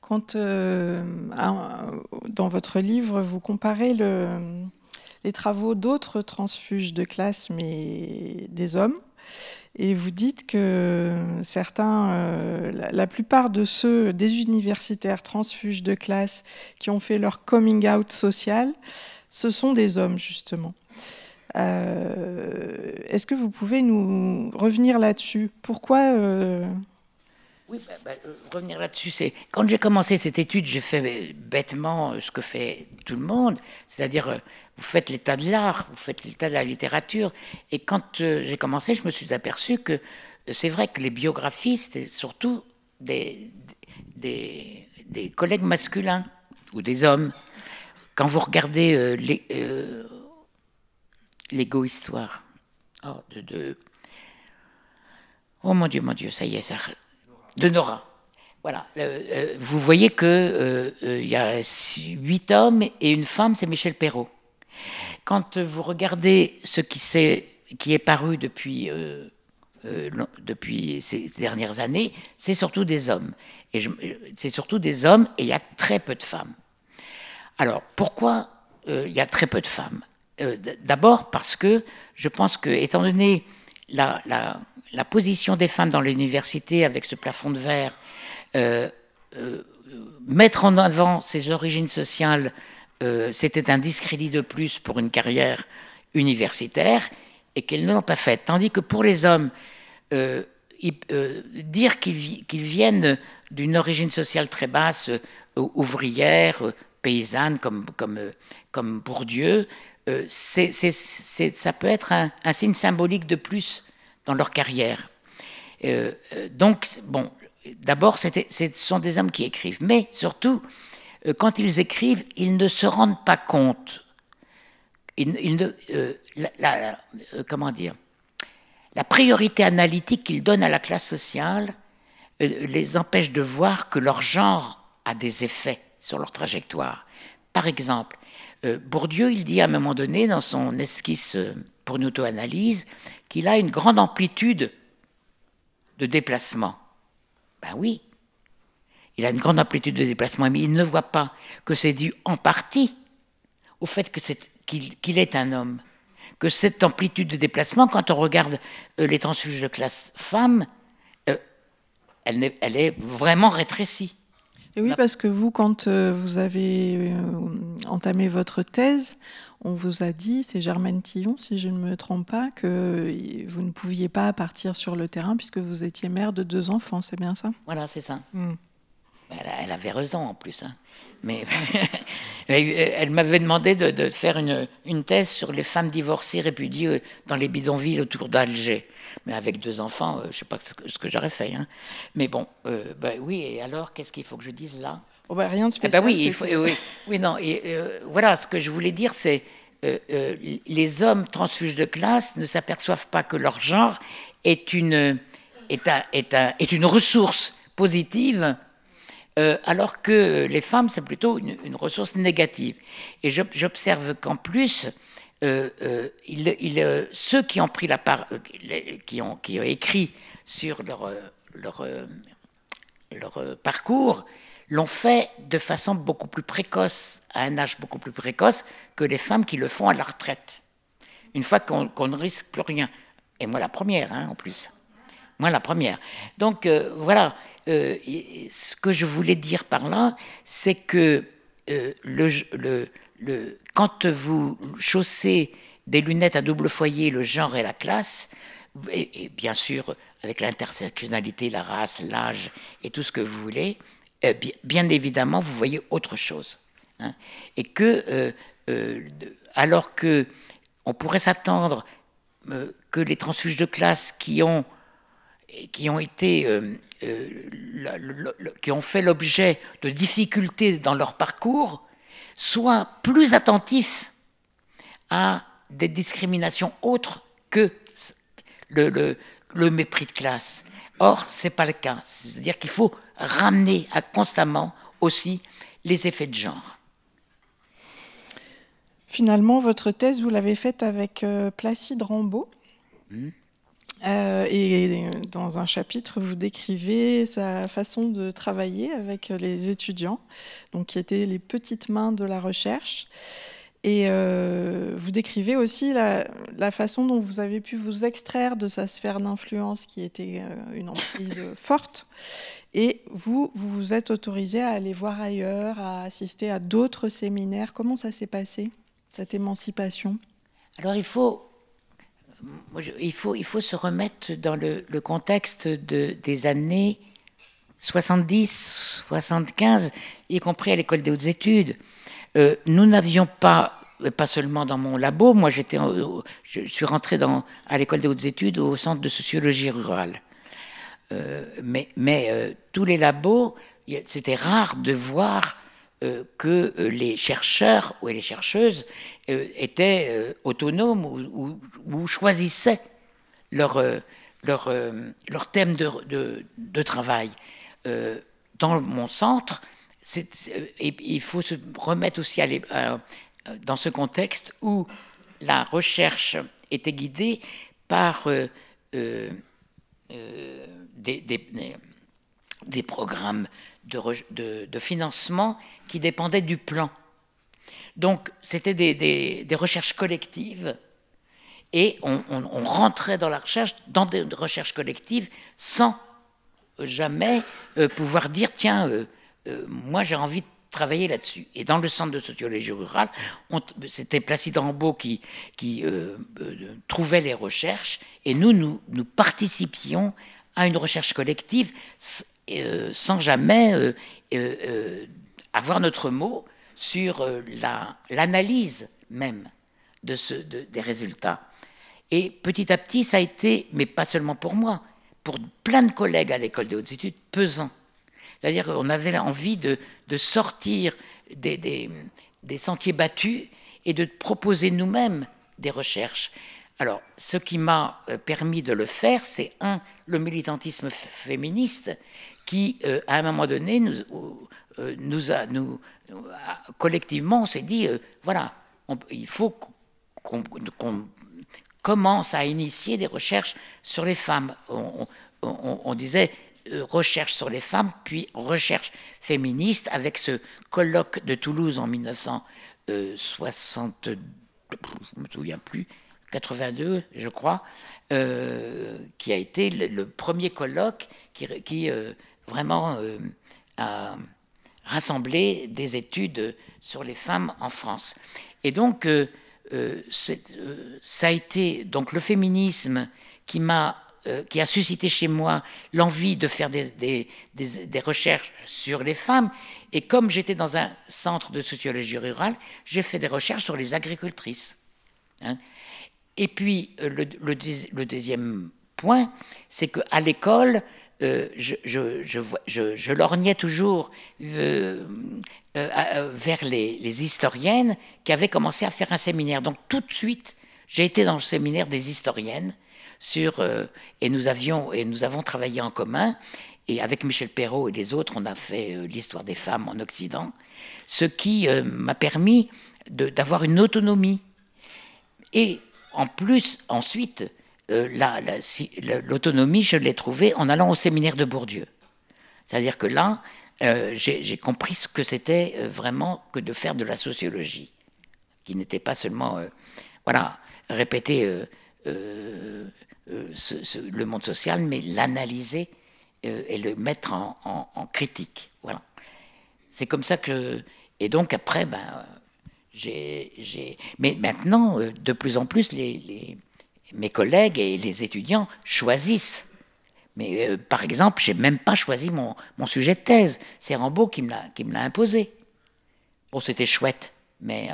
Quand, dans votre livre, vous comparez les travaux d'autres transfuges de classe, mais des hommes, et vous dites que la plupart de ceux, des universitaires transfuges de classe qui ont fait leur coming out social, ce sont des hommes, justement. Est-ce que vous pouvez nous revenir là-dessus ? Pourquoi Oui, revenir là-dessus, c'est quand j'ai commencé cette étude, j'ai fait bêtement ce que fait tout le monde, c'est-à-dire vous faites l'état de l'art, vous faites l'état de la littérature, et quand j'ai commencé, je me suis aperçu que c'est vrai que les biographies, c'était surtout des collègues masculins ou des hommes. Quand vous regardez l'égo-histoire, oh mon Dieu, ça y est, ça... de Nora. Voilà. Vous voyez qu'il y a 8 hommes et une femme, c'est Michel Perrault. Quand vous regardez ce qui est paru depuis ces dernières années, c'est surtout des hommes. C'est surtout des hommes et il y a très peu de femmes. Alors, pourquoi il y a très peu de femmes ? D'abord parce que je pense que, étant donné la position des femmes dans l'université avec ce plafond de verre, mettre en avant ses origines sociales, c'était un discrédit de plus pour une carrière universitaire et qu'elles ne l'ont pas fait. Tandis que pour les hommes, dire qu'ils viennent d'une origine sociale très basse, ouvrière, paysanne, comme Bourdieu, ça peut être un signe symbolique de plus dans leur carrière. Donc, bon, d'abord, ce sont des hommes qui écrivent, mais surtout, quand ils écrivent, ils ne se rendent pas compte. Comment dire ? La priorité analytique qu'ils donnent à la classe sociale les empêche de voir que leur genre a des effets sur leur trajectoire. Par exemple, Bourdieu, il dit à un moment donné, dans son esquisse pour une auto-analyse, qu'il a une grande amplitude de déplacement. Ben oui, il a une grande amplitude de déplacement, mais il ne voit pas que c'est dû en partie au fait qu'il est un homme. Que cette amplitude de déplacement, quand on regarde les transfuges de classe femmes, elle est vraiment rétrécie. Et oui, parce que vous, quand vous avez entamé votre thèse, on vous a dit, c'est Germaine Tillon, si je ne me trompe pas, que vous ne pouviez pas partir sur le terrain puisque vous étiez mère de 2 enfants, c'est bien ça ? Voilà, c'est ça. Elle avait raison en plus. Hein. Mais elle m'avait demandé de faire une thèse sur les femmes divorcées répudiées dans les bidonvilles autour d'Alger. Mais avec 2 enfants, je ne sais pas ce que j'aurais fait. Hein. Mais bon, oui, et alors, qu'est-ce qu'il faut que je dise là ? Rien de spécial. Oui, non. Voilà, ce que je voulais dire, c'est les hommes transfuges de classe ne s'aperçoivent pas que leur genre est une ressource positive, alors que les femmes, c'est plutôt une ressource négative. Et j'observe qu'en plus, ceux qui ont pris la part, qui ont écrit sur leur parcours, l'ont fait de façon beaucoup plus précoce, à un âge beaucoup plus précoce que les femmes qui le font à la retraite. Une fois qu'on ne risque plus rien. Et moi la première, hein, en plus. Moi la première. Donc voilà, ce que je voulais dire par là, c'est que quand vous chaussez des lunettes à double foyer, le genre et la classe, et bien sûr avec l'intersectionnalité, la race, l'âge et tout ce que vous voulez, bien évidemment, vous voyez autre chose. Hein, et que, alors qu'on pourrait s'attendre que les transfuges de classe qui ont fait l'objet de difficultés dans leur parcours soient plus attentifs à des discriminations autres que le mépris de classe. Or, ce n'est pas le cas. C'est-à-dire qu'il faut ramener constamment aussi les effets de genre. Finalement, votre thèse, vous l'avez faite avec Placide Rambaud. Et dans un chapitre, vous décrivez sa façon de travailler avec les étudiants, donc qui étaient les petites mains de la recherche. Et vous décrivez aussi la façon dont vous avez pu vous extraire de sa sphère d'influence, qui était une emprise forte. Et vous vous êtes autorisé à aller voir ailleurs, à assister à d'autres séminaires. Comment ça s'est passé, cette émancipation ? Alors il faut se remettre dans le contexte des années 70, 75, y compris à l'école des hautes études. Nous n'avions pas seulement dans mon labo, moi je suis rentré à l'école des hautes études au centre de sociologie rurale. Mais tous les labos, c'était rare de voir que les chercheurs ou les chercheuses étaient autonomes ou choisissaient leur thème de travail. Dans mon centre, il faut se remettre aussi dans ce contexte où la recherche était guidée par des programmes de financement qui dépendaient du plan. Donc, c'était des recherches collectives et on rentrait dans la recherche, dans des recherches collectives, sans jamais pouvoir dire, tiens, moi j'ai envie travaillé là-dessus. Et dans le centre de sociologie rurale, c'était Placide Rambaud qui trouvait les recherches, et nous participions à une recherche collective sans jamais avoir notre mot sur l'analyse même des résultats. Et petit à petit, ça a été, mais pas seulement pour moi, pour plein de collègues à l'école des hautes études, pesant. C'est-à-dire qu'on avait envie de sortir des sentiers battus et de proposer nous-mêmes des recherches. Alors, ce qui m'a permis de le faire, c'est le militantisme féministe qui, à un moment donné, collectivement, on s'est dit, voilà, il faut qu'on commence à initier des recherches sur les femmes. On disait recherche sur les femmes, puis recherche féministe, avec ce colloque de Toulouse en 1960, je ne me souviens plus, 82, je crois, qui a été le premier colloque qui vraiment a rassemblé des études sur les femmes en France. Et donc, ça a été donc le féminisme qui a suscité chez moi l'envie de faire des recherches sur les femmes. Et comme j'étais dans un centre de sociologie rurale, j'ai fait des recherches sur les agricultrices. Hein. Et puis, le deuxième point, c'est qu'à l'école, je lorgnais toujours vers les historiennes qui avaient commencé à faire un séminaire. Donc tout de suite, j'ai été dans le séminaire des historiennes et nous avons travaillé en commun. Et avec Michel Perrault et les autres, on a fait l'histoire des femmes en Occident, ce qui m'a permis d'avoir une autonomie. Et en plus, ensuite, l'autonomie, je l'ai trouvée en allant au séminaire de Bourdieu. C'est-à-dire que là, j'ai compris ce que c'était vraiment que de faire de la sociologie, qui n'était pas seulement répéter le monde social, mais l'analyser et le mettre en critique. Voilà. C'est comme ça que... Et donc après, mais maintenant, de plus en plus, mes collègues et les étudiants choisissent. Mais par exemple, je n'ai même pas choisi mon sujet de thèse. C'est Rambaud qui me l'a imposé. Bon, c'était chouette, mais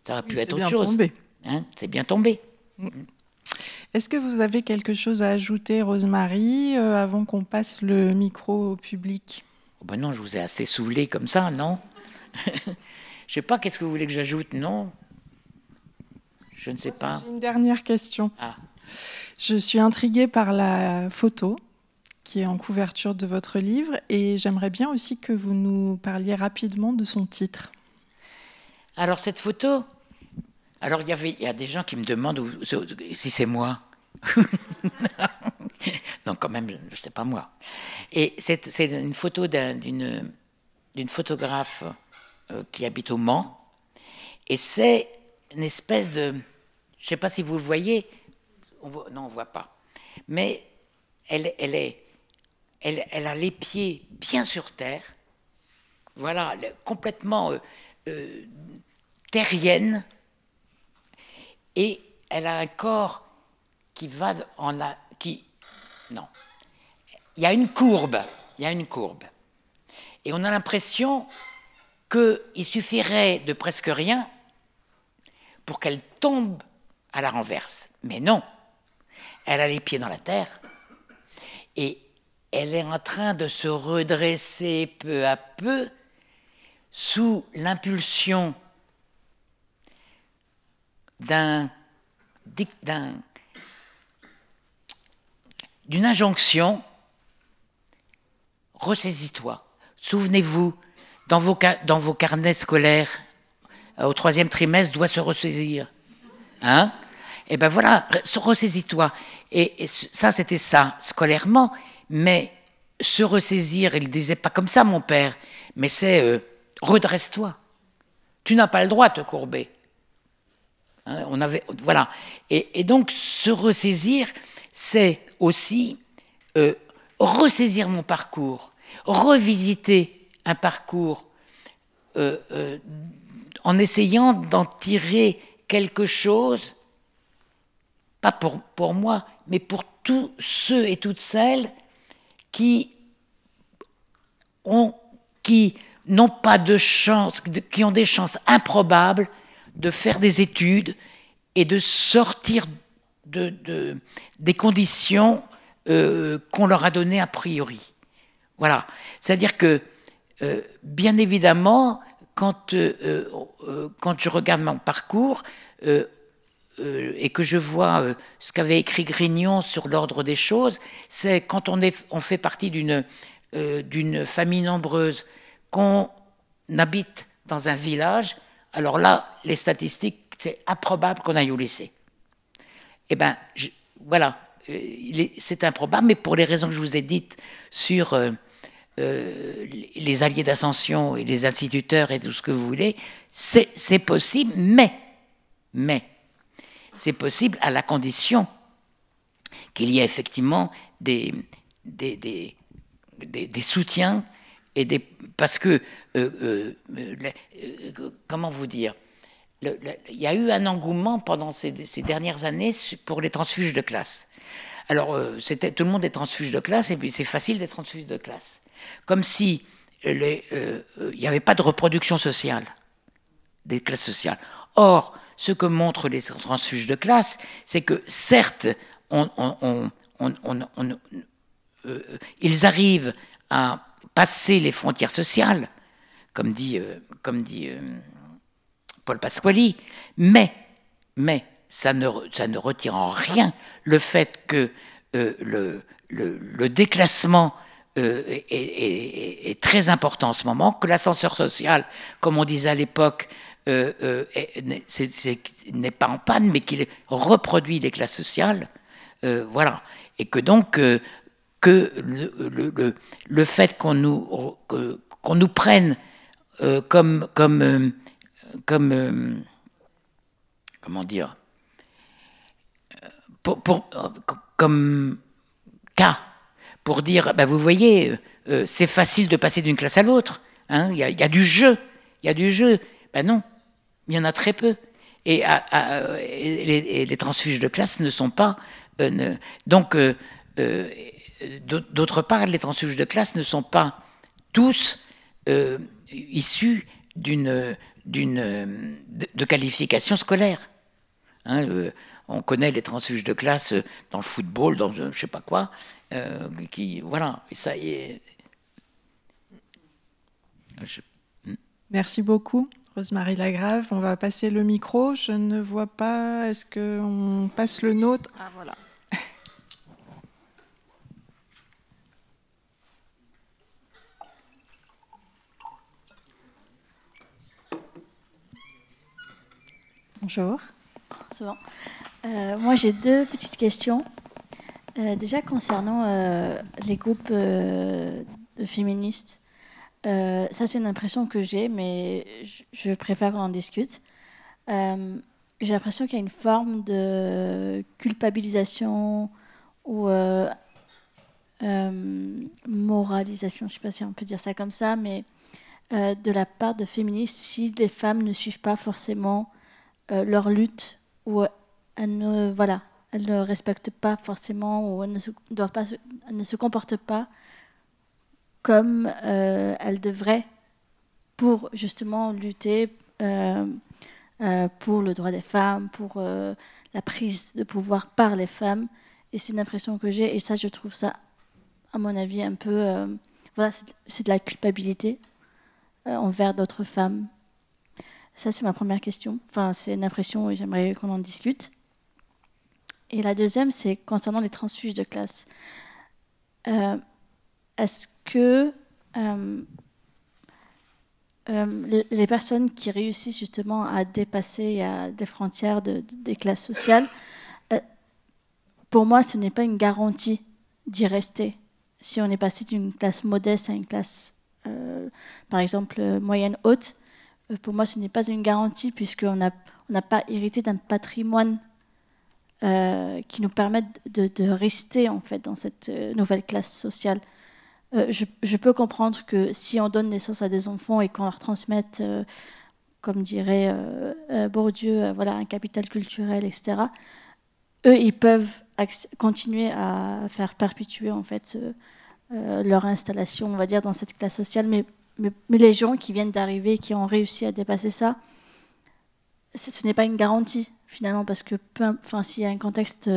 ça aurait pu être autre chose. Hein, c'est bien tombé. Est-ce que vous avez quelque chose à ajouter, Rosemarie, avant qu'on passe le micro au public ? Oh non, je vous ai assez saoulé comme ça, non? Je sais pas, qu'est-ce que vous voulez que j'ajoute? Non? Je ne sais pas. J'ai une dernière question. Ah. Je suis intriguée par la photo qui est en couverture de votre livre et j'aimerais bien aussi que vous nous parliez rapidement de son titre. Alors cette photo, il y a des gens qui me demandent si c'est moi. Non, quand même, c'est pas moi. Et c'est une photo d'une photographe qui habite au Mans, et c'est une espèce de, je ne sais pas si vous le voyez, non, on ne voit pas, mais elle a les pieds bien sur terre, voilà, complètement terrienne, et elle a un corps qui va non, il y a une courbe, et on a l'impression qu'il suffirait de presque rien pour qu'elle tombe à la renverse. Mais non, elle a les pieds dans la terre et elle est en train de se redresser peu à peu sous l'impulsion d'une injonction. Ressaisis-toi. Souvenez-vous, dans vos carnets scolaires, au 3e trimestre, doit se ressaisir. Hein? Et ben voilà, ressaisis-toi. Et ça, c'était ça, scolairement. Mais se ressaisir, il ne disait pas comme ça, mon père, mais c'est redresse-toi. Tu n'as pas le droit de te courber. Hein, voilà. Et donc, se ressaisir, c'est aussi ressaisir mon parcours, revisiter un parcours en essayant d'en tirer quelque chose, pas pour moi, mais pour tous ceux et toutes celles qui n'ont pas de chance, qui ont des chances improbables de faire des études et de sortir des conditions qu'on leur a données a priori. Voilà. C'est-à-dire que, bien évidemment, quand je regarde mon parcours et que je vois ce qu'avait écrit Grignon sur l'ordre des choses, c'est quand on fait partie d'une famille nombreuse, qu'on habite dans un village, alors là, les statistiques, c'est improbable qu'on aille au lycée. Eh bien, voilà, c'est improbable, mais pour les raisons que je vous ai dites sur les alliés d'Ascension et les instituteurs et tout ce que vous voulez, c'est possible, mais c'est possible à la condition qu'il y ait effectivement des soutiens parce que comment vous dire, il y a eu un engouement pendant ces dernières années pour les transfuges de classe. Alors tout le monde est transfuge de classe et puis c'est facile d'être transfuge de classe, comme si il n'y avait pas de reproduction sociale des classes sociales. Or, ce que montrent les transfuges de classe, c'est que certes, ils arrivent à passer les frontières sociales, comme dit Paul Pasquali, mais ça ne retire en rien le fait que le déclassement est très important en ce moment, que l'ascenseur social, comme on disait à l'époque, n'est pas en panne, mais qu'il reproduit les classes sociales, voilà, et que donc que le fait qu'on nous prenne comme comment dire, comme cas pour dire, ben vous voyez, c'est facile de passer d'une classe à l'autre, hein, il y a du jeu, ben non, il y en a très peu, et les transfuges de classe ne sont pas donc d'autre part, les transfuges de classe ne sont pas tous issus de qualifications scolaires. Hein, on connaît les transfuges de classe dans le football, dans je ne sais pas quoi, voilà. Et ça y est. Merci beaucoup, Rosemarie Lagrave. On va passer le micro. Je ne vois pas. Est-ce qu'on passe le nôtre? Ah, voilà. Bonjour, c'est bon. Moi, j'ai deux petites questions. Déjà, concernant les groupes féministes, ça, c'est une impression que j'ai, mais je préfère qu'on en discute. J'ai l'impression qu'il y a une forme de culpabilisation ou moralisation, je ne sais pas si on peut dire ça comme ça, mais de la part de féministes, si les femmes ne suivent pas forcément leur lutte, ou elles ne respectent pas forcément, ou elles ne se comportent pas comme elles devraient pour justement lutter pour le droit des femmes, pour la prise de pouvoir par les femmes. Et c'est une impression que j'ai, et ça, je trouve ça, à mon avis, un peu... c'est de la culpabilité envers d'autres femmes. Ça, c'est ma première question. Enfin, c'est une impression et j'aimerais qu'on en discute. Et la deuxième, c'est concernant les transfuges de classe. Est-ce que les personnes qui réussissent justement à dépasser des frontières des classes sociales, pour moi, ce n'est pas une garantie d'y rester. Si on est passé d'une classe modeste à une classe, par exemple, moyenne-haute, pour moi, ce n'est pas une garantie puisqu'on n'a pas hérité d'un patrimoine qui nous permette de rester en fait dans cette nouvelle classe sociale. je peux comprendre que si on donne naissance à des enfants et qu'on leur transmette, comme dirait Bourdieu, voilà, un capital culturel, etc., eux, ils peuvent continuer à faire perpétuer en fait leur installation, on va dire, dans cette classe sociale. Mais les gens qui viennent d'arriver, qui ont réussi à dépasser ça, ce n'est pas une garantie finalement, parce que s'il y a un contexte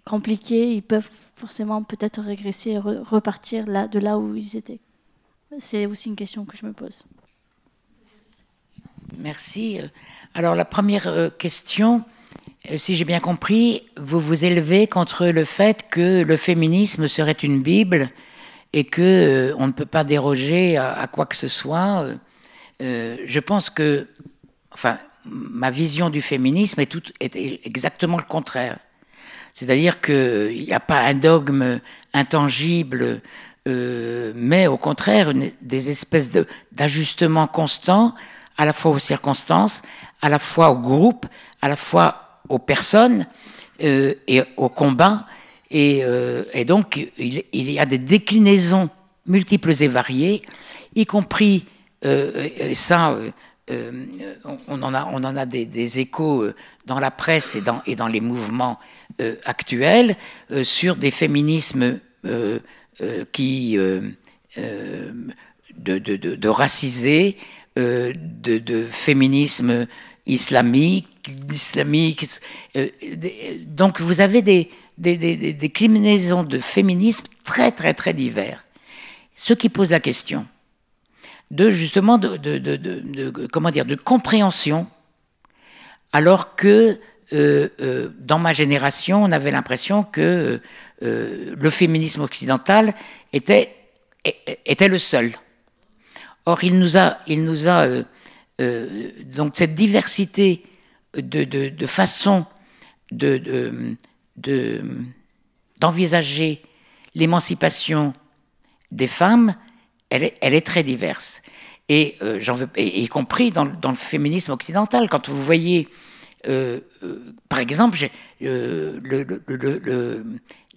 compliqué, ils peuvent forcément peut-être régresser et repartir de là où ils étaient. C'est aussi une question que je me pose. Merci. Alors la première question, si j'ai bien compris, vous vous élevez contre le fait que le féminisme serait une Bible et que on ne peut pas déroger à quoi que ce soit. Je pense que, enfin, ma vision du féminisme est exactement le contraire. C'est-à-dire qu'il n'y a pas un dogme intangible, mais au contraire des espèces d'ajustements constants, à la fois aux circonstances, à la fois au groupe, à la fois aux personnes et au combat. Et donc, il y a des déclinaisons multiples et variées, y compris, ça, on en a des échos dans la presse et dans les mouvements actuels, sur des féminismes de racisés, de féminisme islamique. Donc vous avez des déclinaisons de féminisme très très très divers. Ce qui pose la question justement de compréhension, alors que dans ma génération, on avait l'impression que le féminisme occidental était le seul. Or, il nous a donc cette diversité de façons d'envisager l'émancipation des femmes, elle est très diverse. Et y compris dans le féminisme occidental. Quand vous voyez, par exemple,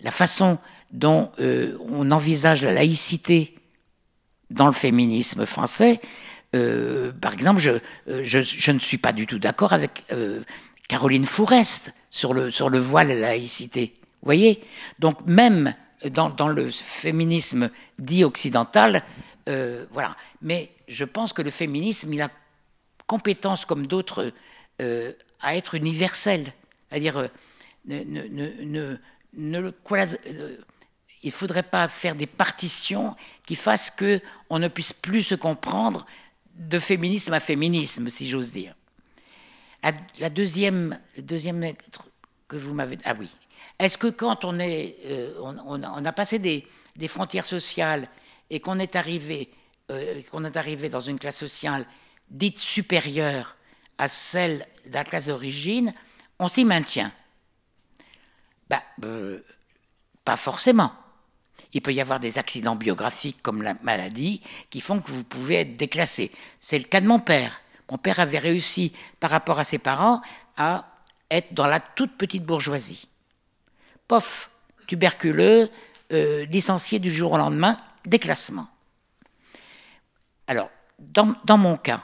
la façon dont on envisage la laïcité dans le féminisme français, par exemple, je ne suis pas du tout d'accord avec Caroline Fourest sur le voile et la laïcité. Vous voyez ? Donc même dans le féminisme dit occidental, voilà. Mais je pense que le féminisme, il a compétence comme d'autres à être universel. C'est-à-dire, il ne faudrait pas faire des partitions qui fassent qu'on ne puisse plus se comprendre de féminisme à féminisme, si j'ose dire. La deuxième que vous m'avez... Ah oui. Est-ce que quand on a passé des frontières sociales et qu'on est arrivé dans une classe sociale dite supérieure à celle de la classe d'origine, on s'y maintient? Pas forcément. Il peut y avoir des accidents biographiques comme la maladie qui font que vous pouvez être déclassé. C'est le cas de mon père. Mon père avait réussi, par rapport à ses parents, à être dans la toute petite bourgeoisie. Pof, tuberculeux, licencié du jour au lendemain, déclassement. Alors, dans mon cas,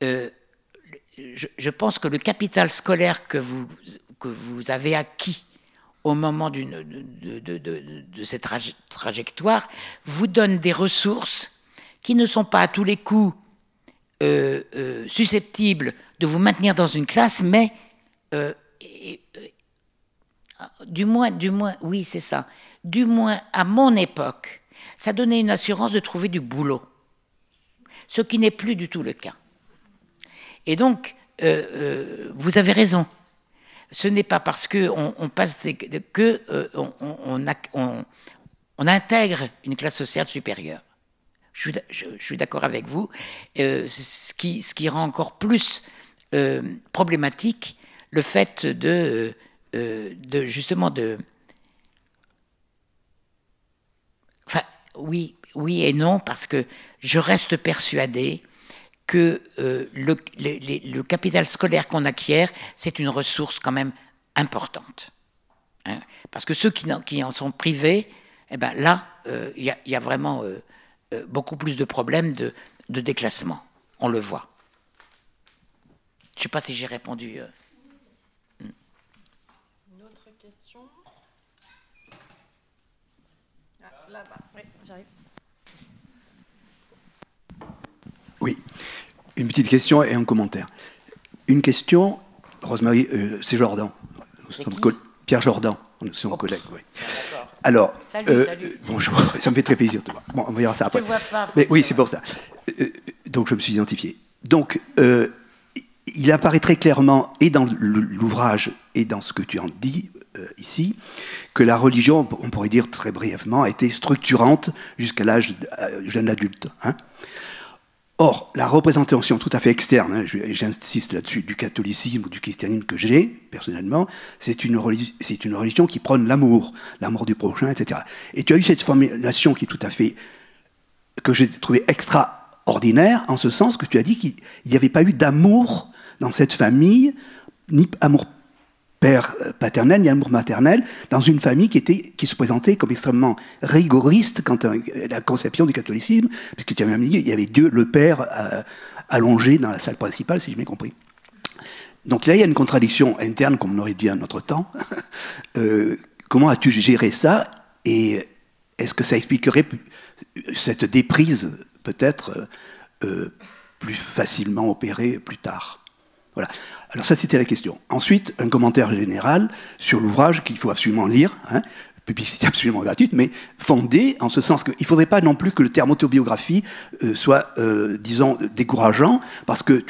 je pense que le capital scolaire que vous avez acquis au moment de cette trajectoire vous donne des ressources qui ne sont pas à tous les coups susceptibles de vous maintenir dans une classe, mais du moins, oui, c'est ça. Du moins, à mon époque, ça donnait une assurance de trouver du boulot, ce qui n'est plus du tout le cas. Et donc, vous avez raison. Ce n'est pas parce qu'on passe on intègre une classe sociale supérieure. Je suis d'accord avec vous. Ce qui rend encore plus problématique le fait Enfin, oui et non, parce que je reste persuadée que le capital scolaire qu'on acquiert, c'est une ressource quand même importante. Hein, parce que ceux qui en sont privés, eh ben là, il y a vraiment beaucoup plus de problèmes de déclassement. On le voit. Je ne sais pas si j'ai répondu. Une autre question. Ah, là-bas, oui, j'arrive. Oui, une petite question et un commentaire. Une question, Rosemary, c'est Jordan. Pierre Jordan, nous sommes collègues. Oui. Alors, salut. Bonjour, ça me fait très plaisir de te voir. Bon, on verra ça après. Je te vois pas, mais oui, c'est pour ça. Donc, je me suis identifié. Donc, il apparaît très clairement, et dans l'ouvrage, et dans ce que tu en dis ici, que la religion, on pourrait dire très brièvement, a été structurante jusqu'à l'âge jeune adulte. Hein. Or, la représentation tout à fait externe, hein, j'insiste là-dessus, du catholicisme ou du christianisme que j'ai, personnellement, c'est une religion qui prône l'amour du prochain, etc. Et tu as eu cette formulation qui est tout à fait, que j'ai trouvé extraordinaire, en ce sens que tu as dit qu'il n'y avait pas eu d'amour dans cette famille, ni amour père paternel, ni amour maternel, dans une famille qui se présentait comme extrêmement rigoriste quant à la conception du catholicisme, puisque tu avais dit il y avait Dieu, le Père, allongé dans la salle principale, si j'ai bien compris. Donc là, il y a une contradiction interne, comme on aurait dit à notre temps. Comment as-tu géré ça? Et est-ce que ça expliquerait cette déprise, peut-être, plus facilement opérée plus tard? Voilà. Alors ça, c'était la question. Ensuite, un commentaire général sur l'ouvrage qu'il faut absolument lire, hein, publicité absolument gratuite, mais fondée en ce sens qu'il ne faudrait pas non plus que le terme autobiographie soit, disons, décourageant, parce que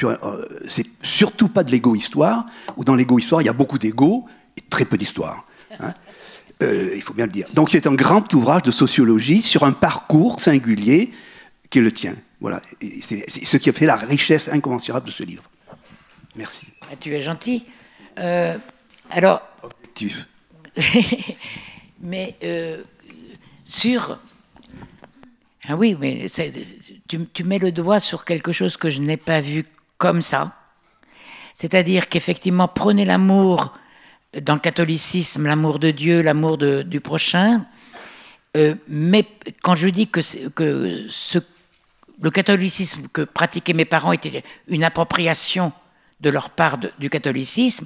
c'est surtout pas de l'égo-histoire, où dans l'égo-histoire, il y a beaucoup d'égo et très peu d'histoire. Hein. Il faut bien le dire. Donc c'est un grand ouvrage de sociologie sur un parcours singulier qui est le tien. Voilà. Et c'est ce qui a fait la richesse incommensurable de ce livre. Merci. Ah, tu es gentil. Alors. Objectif. Mais sur. Ah oui, mais tu mets le doigt sur quelque chose que je n'ai pas vu comme ça. C'est-à-dire qu'effectivement, prenez l'amour dans le catholicisme, l'amour de Dieu, l'amour du prochain. Mais quand je dis que le catholicisme que pratiquaient mes parents était une appropriation de leur part du catholicisme,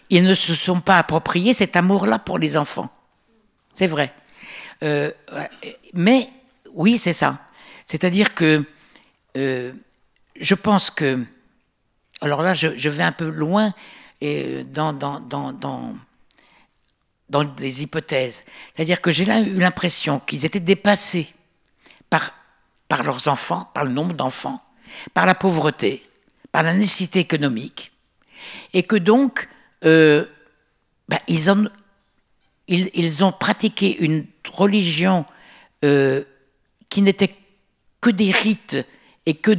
ils ne se sont pas appropriés cet amour-là pour les enfants. C'est vrai. Mais oui, c'est ça. C'est-à-dire que je pense que... Alors là, je vais un peu loin dans des hypothèses. C'est-à-dire que j'ai eu l'impression qu'ils étaient dépassés par leurs enfants, par le nombre d'enfants, par la pauvreté, par la nécessité économique, et que donc ils ont pratiqué une religion qui n'était que des rites et que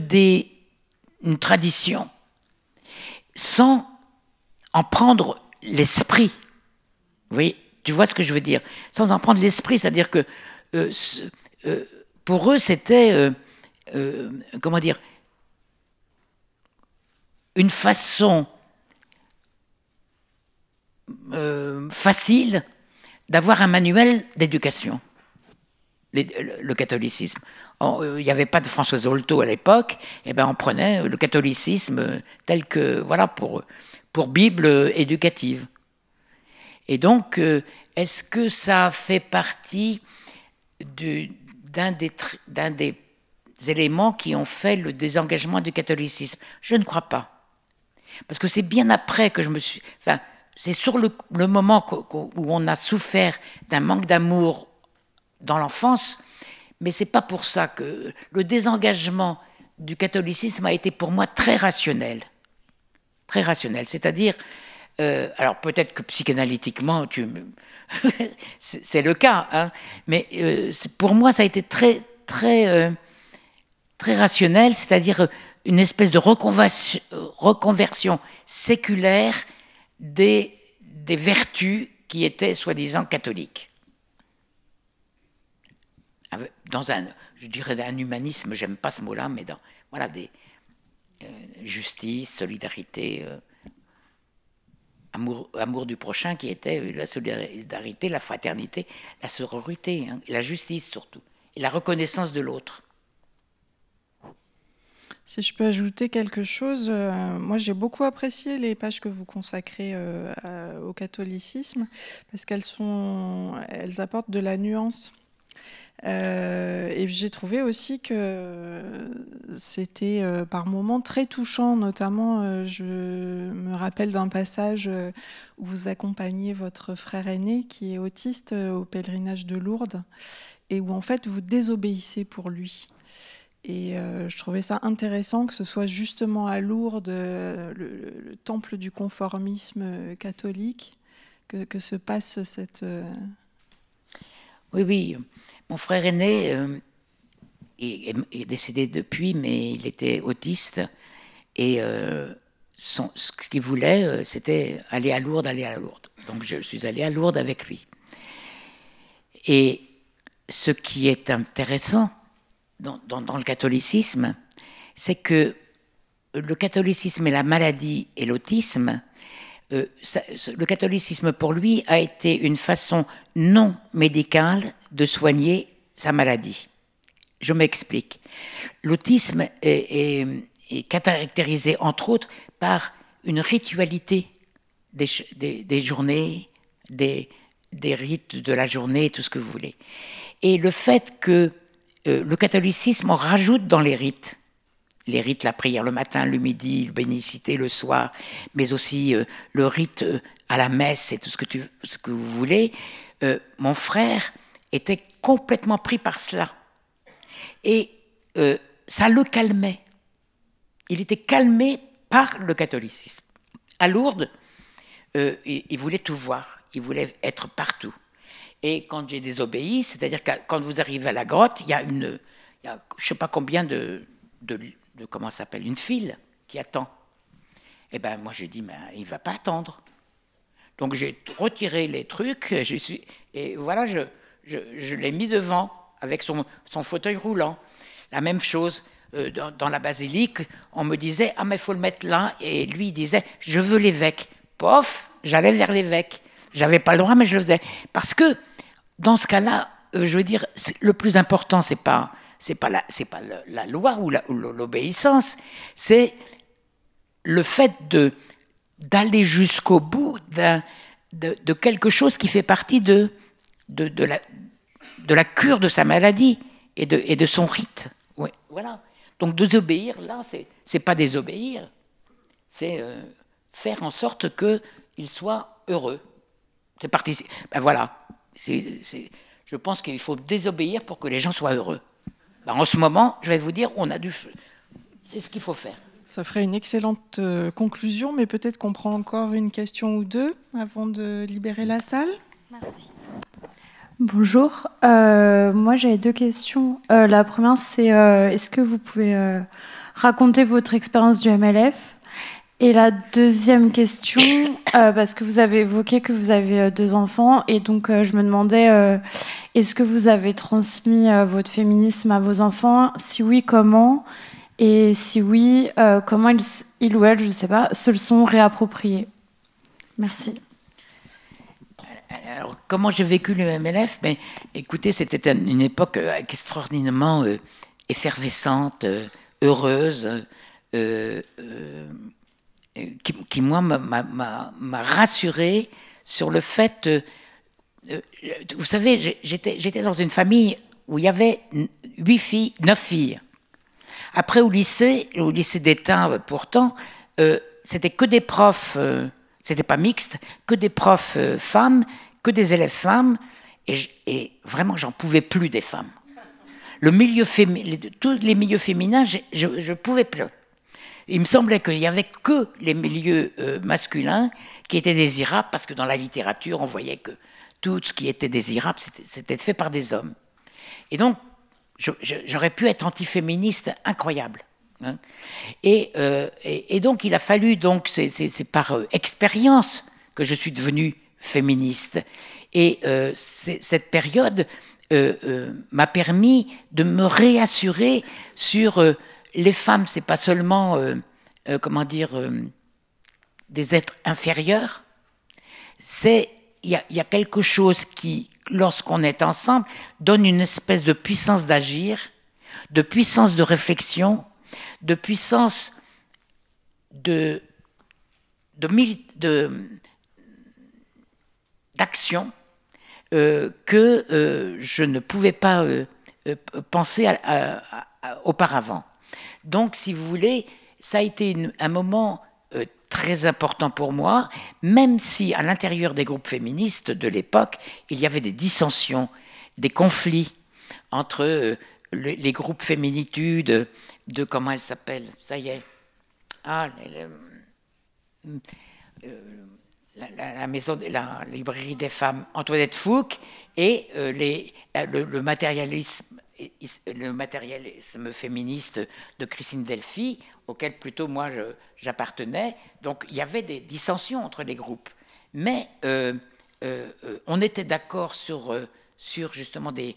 une tradition, sans en prendre l'esprit. Vous voyez, tu vois ce que je veux dire? Sans en prendre l'esprit, c'est-à-dire que pour eux, c'était, comment dire, une façon facile d'avoir un manuel d'éducation, le catholicisme. Il n'y avait pas de Françoise Dolto à l'époque, et ben on prenait le catholicisme tel que, voilà, pour Bible éducative. Et donc, est-ce que ça fait partie d'un des éléments qui ont fait le désengagement du catholicisme? Je ne crois pas. Parce que c'est bien après que je me suis... Enfin, c'est sur le moment où on a souffert d'un manque d'amour dans l'enfance, mais c'est pas pour ça que le désengagement du catholicisme a été pour moi très rationnel. Très rationnel. C'est-à-dire, alors peut-être que psychanalytiquement, c'est le cas, hein, mais pour moi, ça a été très, très, très rationnel, c'est-à-dire une espèce de reconversion séculaire des vertus qui étaient soi-disant catholiques. Je dirais un humanisme, j'aime pas ce mot-là, mais voilà, justice, solidarité. amour du prochain, qui était la solidarité, la fraternité, la sororité, hein, la justice surtout, et la reconnaissance de l'autre. Si je peux ajouter quelque chose, moi j'ai beaucoup apprécié les pages que vous consacrez au catholicisme, parce elles apportent de la nuance. Et j'ai trouvé aussi que c'était par moments très touchant, notamment je me rappelle d'un passage où vous accompagnez votre frère aîné qui est autiste au pèlerinage de Lourdes, et où en fait vous désobéissez pour lui. Et je trouvais ça intéressant que ce soit justement à Lourdes, le temple du conformisme catholique, que se passe cette... Oui. Mon frère aîné est décédé depuis, mais il était autiste. Et ce qu'il voulait, c'était aller à Lourdes. Donc je suis allé à Lourdes avec lui. Et ce qui est intéressant dans le catholicisme, c'est que le catholicisme et la maladie et l'autisme, le catholicisme pour lui a été une façon non médicale de soigner sa maladie. Je m'explique. L'autisme est caractérisé entre autres par une ritualité des journées, des rites de la journée, tout ce que vous voulez. Et le fait que le catholicisme en rajoute dans les rites, la prière le matin, le midi, le bénicité le soir, mais aussi le rite à la messe et tout ce que vous voulez. Mon frère était complètement pris par cela. Et ça le calmait. Il était calmé par le catholicisme. À Lourdes, il voulait tout voir. Il voulait être partout. Et quand j'ai désobéi, c'est-à-dire que quand vous arrivez à la grotte, il y a je ne sais pas combien de comment ça s'appelle, une file qui attend. Et ben moi j'ai dit, mais il ne va pas attendre. Donc j'ai retiré les trucs, et voilà, je l'ai mis devant avec son fauteuil roulant. La même chose dans la basilique, on me disait, ah mais il faut le mettre là, et lui il disait, je veux l'évêque. Pof, j'allais vers l'évêque. J'avais pas le droit, mais je le faisais. Parce que dans ce cas-là, je veux dire, le plus important, c'est pas la loi ou l'obéissance, c'est le fait d'aller jusqu'au bout de quelque chose qui fait partie de la cure de sa maladie et de son rite. Ouais, voilà. Donc désobéir, là, c'est pas désobéir, c'est faire en sorte qu'il soit heureux. C'est parti. Ben voilà. Je pense qu'il faut désobéir pour que les gens soient heureux. Ben en ce moment, je vais vous dire, c'est ce qu'il faut faire. Ça ferait une excellente conclusion, mais peut-être qu'on prend encore une question ou deux avant de libérer la salle. Merci. Bonjour. Moi, j'avais deux questions. La première, c'est est-ce que vous pouvez raconter votre expérience du MLF ? Et la deuxième question, parce que vous avez évoqué que vous avez 2 enfants, et donc je me demandais, est-ce que vous avez transmis votre féminisme à vos enfants ? Si oui, comment ? Et si oui, comment ils ou elles, je ne sais pas, se le sont réappropriés ? Merci. Alors, comment j'ai vécu le MLF ? Ben, écoutez, c'était une époque extraordinairement effervescente, heureuse, qui moi, m'a rassuré sur le fait... vous savez, j'étais dans une famille où il y avait 9 filles. Après, au lycée d'Étain, pourtant, c'était que des profs, c'était pas mixte, que des profs femmes, que des élèves femmes, et vraiment, j'en pouvais plus des femmes. Tous les milieux féminins, je pouvais plus. Il me semblait qu'il n'y avait que les milieux masculins qui étaient désirables, parce que dans la littérature, on voyait que tout ce qui était désirable, c'était fait par des hommes. Et donc, j'aurais pu être antiféministe incroyable. Hein. Et donc, il a fallu, donc, c'est par expérience que je suis devenue féministe. Et cette période m'a permis de me réassurer sur... les femmes, c'est pas seulement, des êtres inférieurs, il y a quelque chose qui, lorsqu'on est ensemble, donne une espèce de puissance d'agir, de puissance de réflexion, de puissance d'action que je ne pouvais pas penser auparavant. Donc, si vous voulez, ça a été un moment très important pour moi, même si à l'intérieur des groupes féministes de l'époque, il y avait des dissensions, des conflits entre les groupes féminitudes de comment elle s'appelle, ça y est, la maison de la librairie des femmes Antoinette Fouque et le matérialisme féministe de Christine Delphi, auquel plutôt moi j'appartenais. Donc il y avait des dissensions entre les groupes, mais on était d'accord sur justement des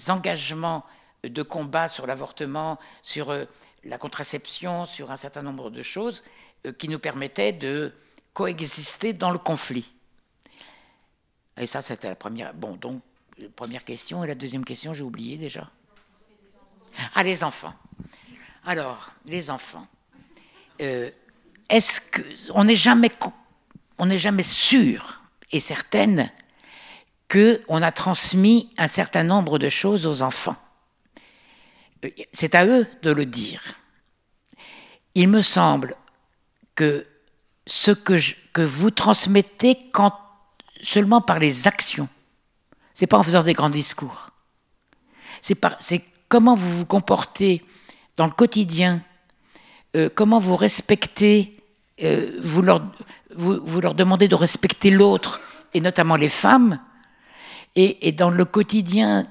engagements de combat sur l'avortement, sur la contraception, sur un certain nombre de choses qui nous permettaient de coexister dans le conflit. Et ça, c'était la première. Bon, donc, la première question. Et la deuxième question, j'ai oublié déjà. Ah, les enfants. Alors, les enfants. Est-ce qu'on n'est jamais sûr et certaine qu'on a transmis un certain nombre de choses aux enfants? C'est à eux de le dire. Il me semble que ce que vous transmettez seulement par les actions, c'est pas en faisant des grands discours. C'est comment vous vous comportez dans le quotidien, comment vous respectez, vous leur demandez de respecter l'autre, et notamment les femmes, et dans le quotidien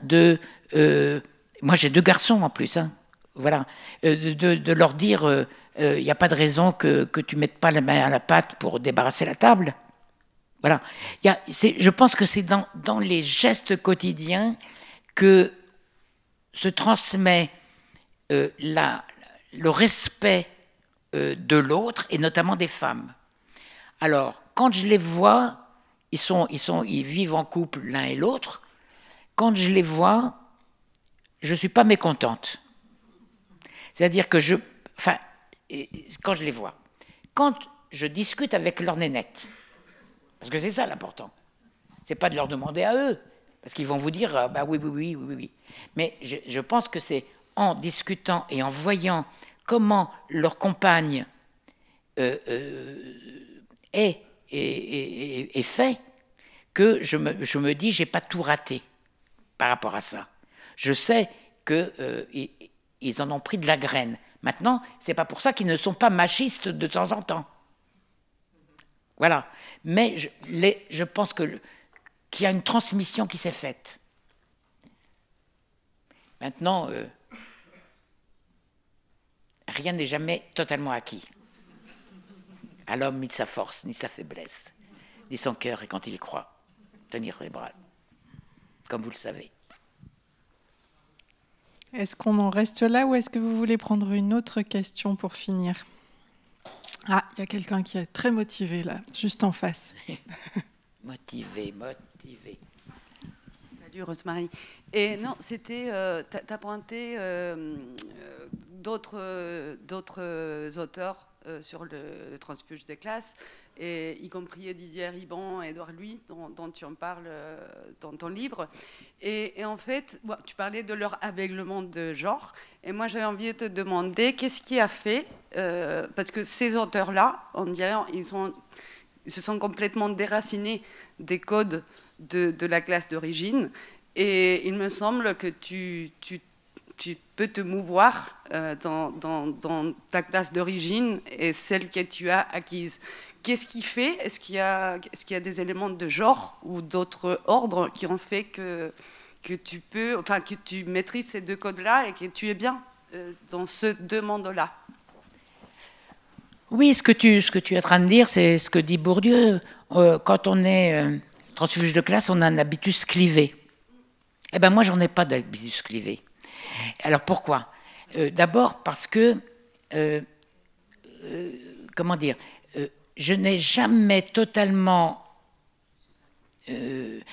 moi j'ai 2 garçons en plus, hein, voilà, de leur dire il n'y a pas de raison que tu ne mettes pas la main à la pâte pour débarrasser la table. Voilà. Je pense que c'est dans les gestes quotidiens que se transmet le respect de l'autre, et notamment des femmes. Alors, quand je les vois, ils vivent en couple l'un et l'autre. Quand je les vois, je ne suis pas mécontente. C'est-à-dire que quand je les vois, quand je discute avec leur nénette, parce que c'est ça l'important, c'est pas de leur demander à eux, parce qu'ils vont vous dire bah oui. Mais je pense que c'est en discutant et en voyant comment leur compagne est fait que je me dis j'ai pas tout raté par rapport à ça. Je sais qu'ils en ont pris de la graine. Maintenant, c'est pas pour ça qu'ils ne sont pas machistes de temps en temps. Voilà. Mais je pense qu'il y a une transmission qui s'est faite. Maintenant, rien n'est jamais totalement acquis. À l'homme, ni sa force, ni sa faiblesse, ni son cœur, et quand il croit, tenir les bras, comme vous le savez. Est-ce qu'on en reste là ou est-ce que vous voulez prendre une autre question pour finir? Ah, il y a quelqu'un qui est très motivé là, juste en face. Motivé. Salut Rosemary. Et non, c'était, tu as pointé d'autres auteurs sur le transfuge des classes, et y compris Didier Ribon et Édouard Louis, dont tu en parles dans ton livre. Et en fait, tu parlais de leur aveuglement de genre, et moi j'avais envie de te demander qu'est-ce qui a fait, parce que ces auteurs-là, on dirait, ils se sont complètement déracinés des codes de la classe d'origine, et il me semble que tu peux te mouvoir dans ta classe d'origine et celle que tu as acquise. Qu'est-ce qui fait? Est-ce qu'il y a des éléments de genre ou d'autres ordres qui ont fait que tu maîtrises ces 2 codes-là et que tu es bien dans ces 2 mondes-là? Oui, ce que tu es en train de dire, c'est ce que dit Bourdieu. Quand on est transfuge de classe, on a un habitus clivé. Eh bien, moi, j'en ai pas d'habitus clivé. Alors, pourquoi? D'abord parce que, je n'ai jamais totalement je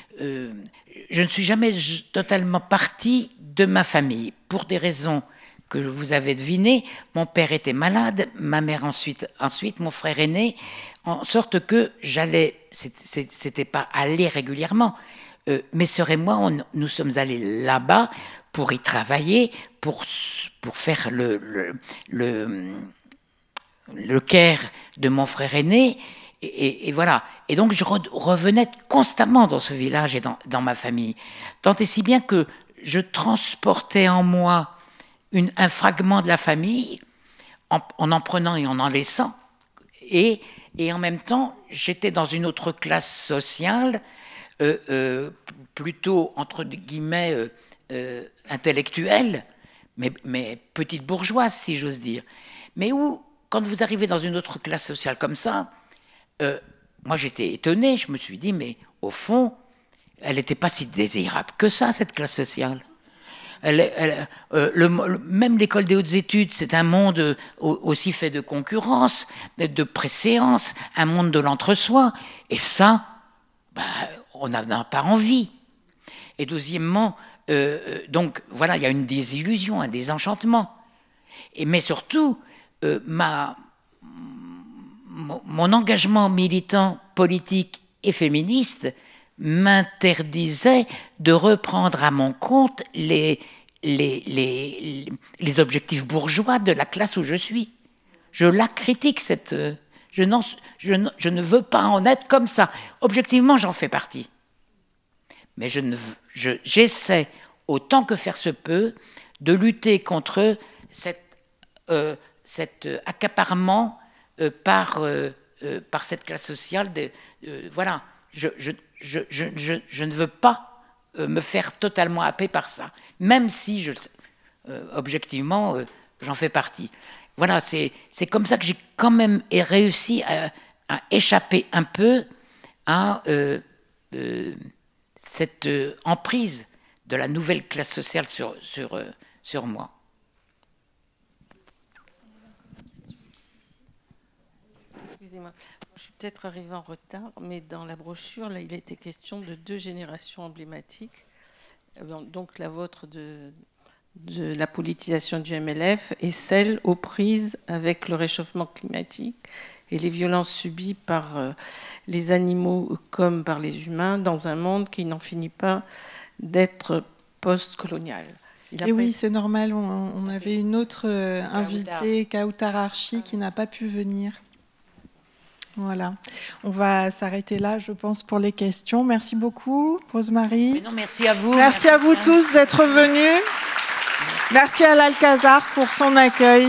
ne suis jamais totalement partie de ma famille, pour des raisons que vous avez devinées. Mon père était malade, ma mère ensuite mon frère aîné, en sorte que j'allais, c'était pas aller régulièrement, mes sœurs et moi, nous sommes allés là-bas pour y travailler, pour faire le care de mon frère aîné, et voilà. Et donc je revenais constamment dans ce village et dans ma famille, tant et si bien que je transportais en moi un fragment de la famille, en prenant et en laissant, et en même temps j'étais dans une autre classe sociale, plutôt entre guillemets intellectuelle, mais petite bourgeoise, si j'ose dire, mais où, quand vous arrivez dans une autre classe sociale comme ça, moi j'étais étonné, je me suis dit, mais au fond, elle n'était pas si désirable que ça, cette classe sociale. Même l'école des hautes études, c'est un monde aussi fait de concurrence, de préséance, un monde de l'entre-soi, et ça, on n'en a pas envie. Et deuxièmement, donc voilà, il y a une désillusion, un désenchantement. Mais surtout, mon engagement militant, politique et féministe m'interdisait de reprendre à mon compte les objectifs bourgeois de la classe où je suis. Je la critique, je ne veux pas en être comme ça. Objectivement, j'en fais partie. Mais j'essaie, autant que faire se peut, de lutter contre cet accaparement par cette classe sociale. Voilà, je ne veux pas me faire totalement happer par ça, même si, objectivement, j'en fais partie. Voilà, c'est comme ça que j'ai quand même réussi à échapper un peu à cette emprise de la nouvelle classe sociale sur moi. Excusez-moi, je suis peut-être arrivée en retard, mais dans la brochure, là, il était question de 2 générations emblématiques. Donc la vôtre de la politisation du MLF et celle aux prises avec le réchauffement climatique et les violences subies par les animaux comme par les humains dans un monde qui n'en finit pas d'être post-colonial. Et oui, c'est normal, on avait une autre invitée, Kautar Archi, qui n'a pas pu venir. Voilà, on va s'arrêter là, je pense, pour les questions. Merci beaucoup, Rosemarie. Non, merci à vous. Merci à vous tous d'être venus. Merci à l'Alcazar pour son accueil.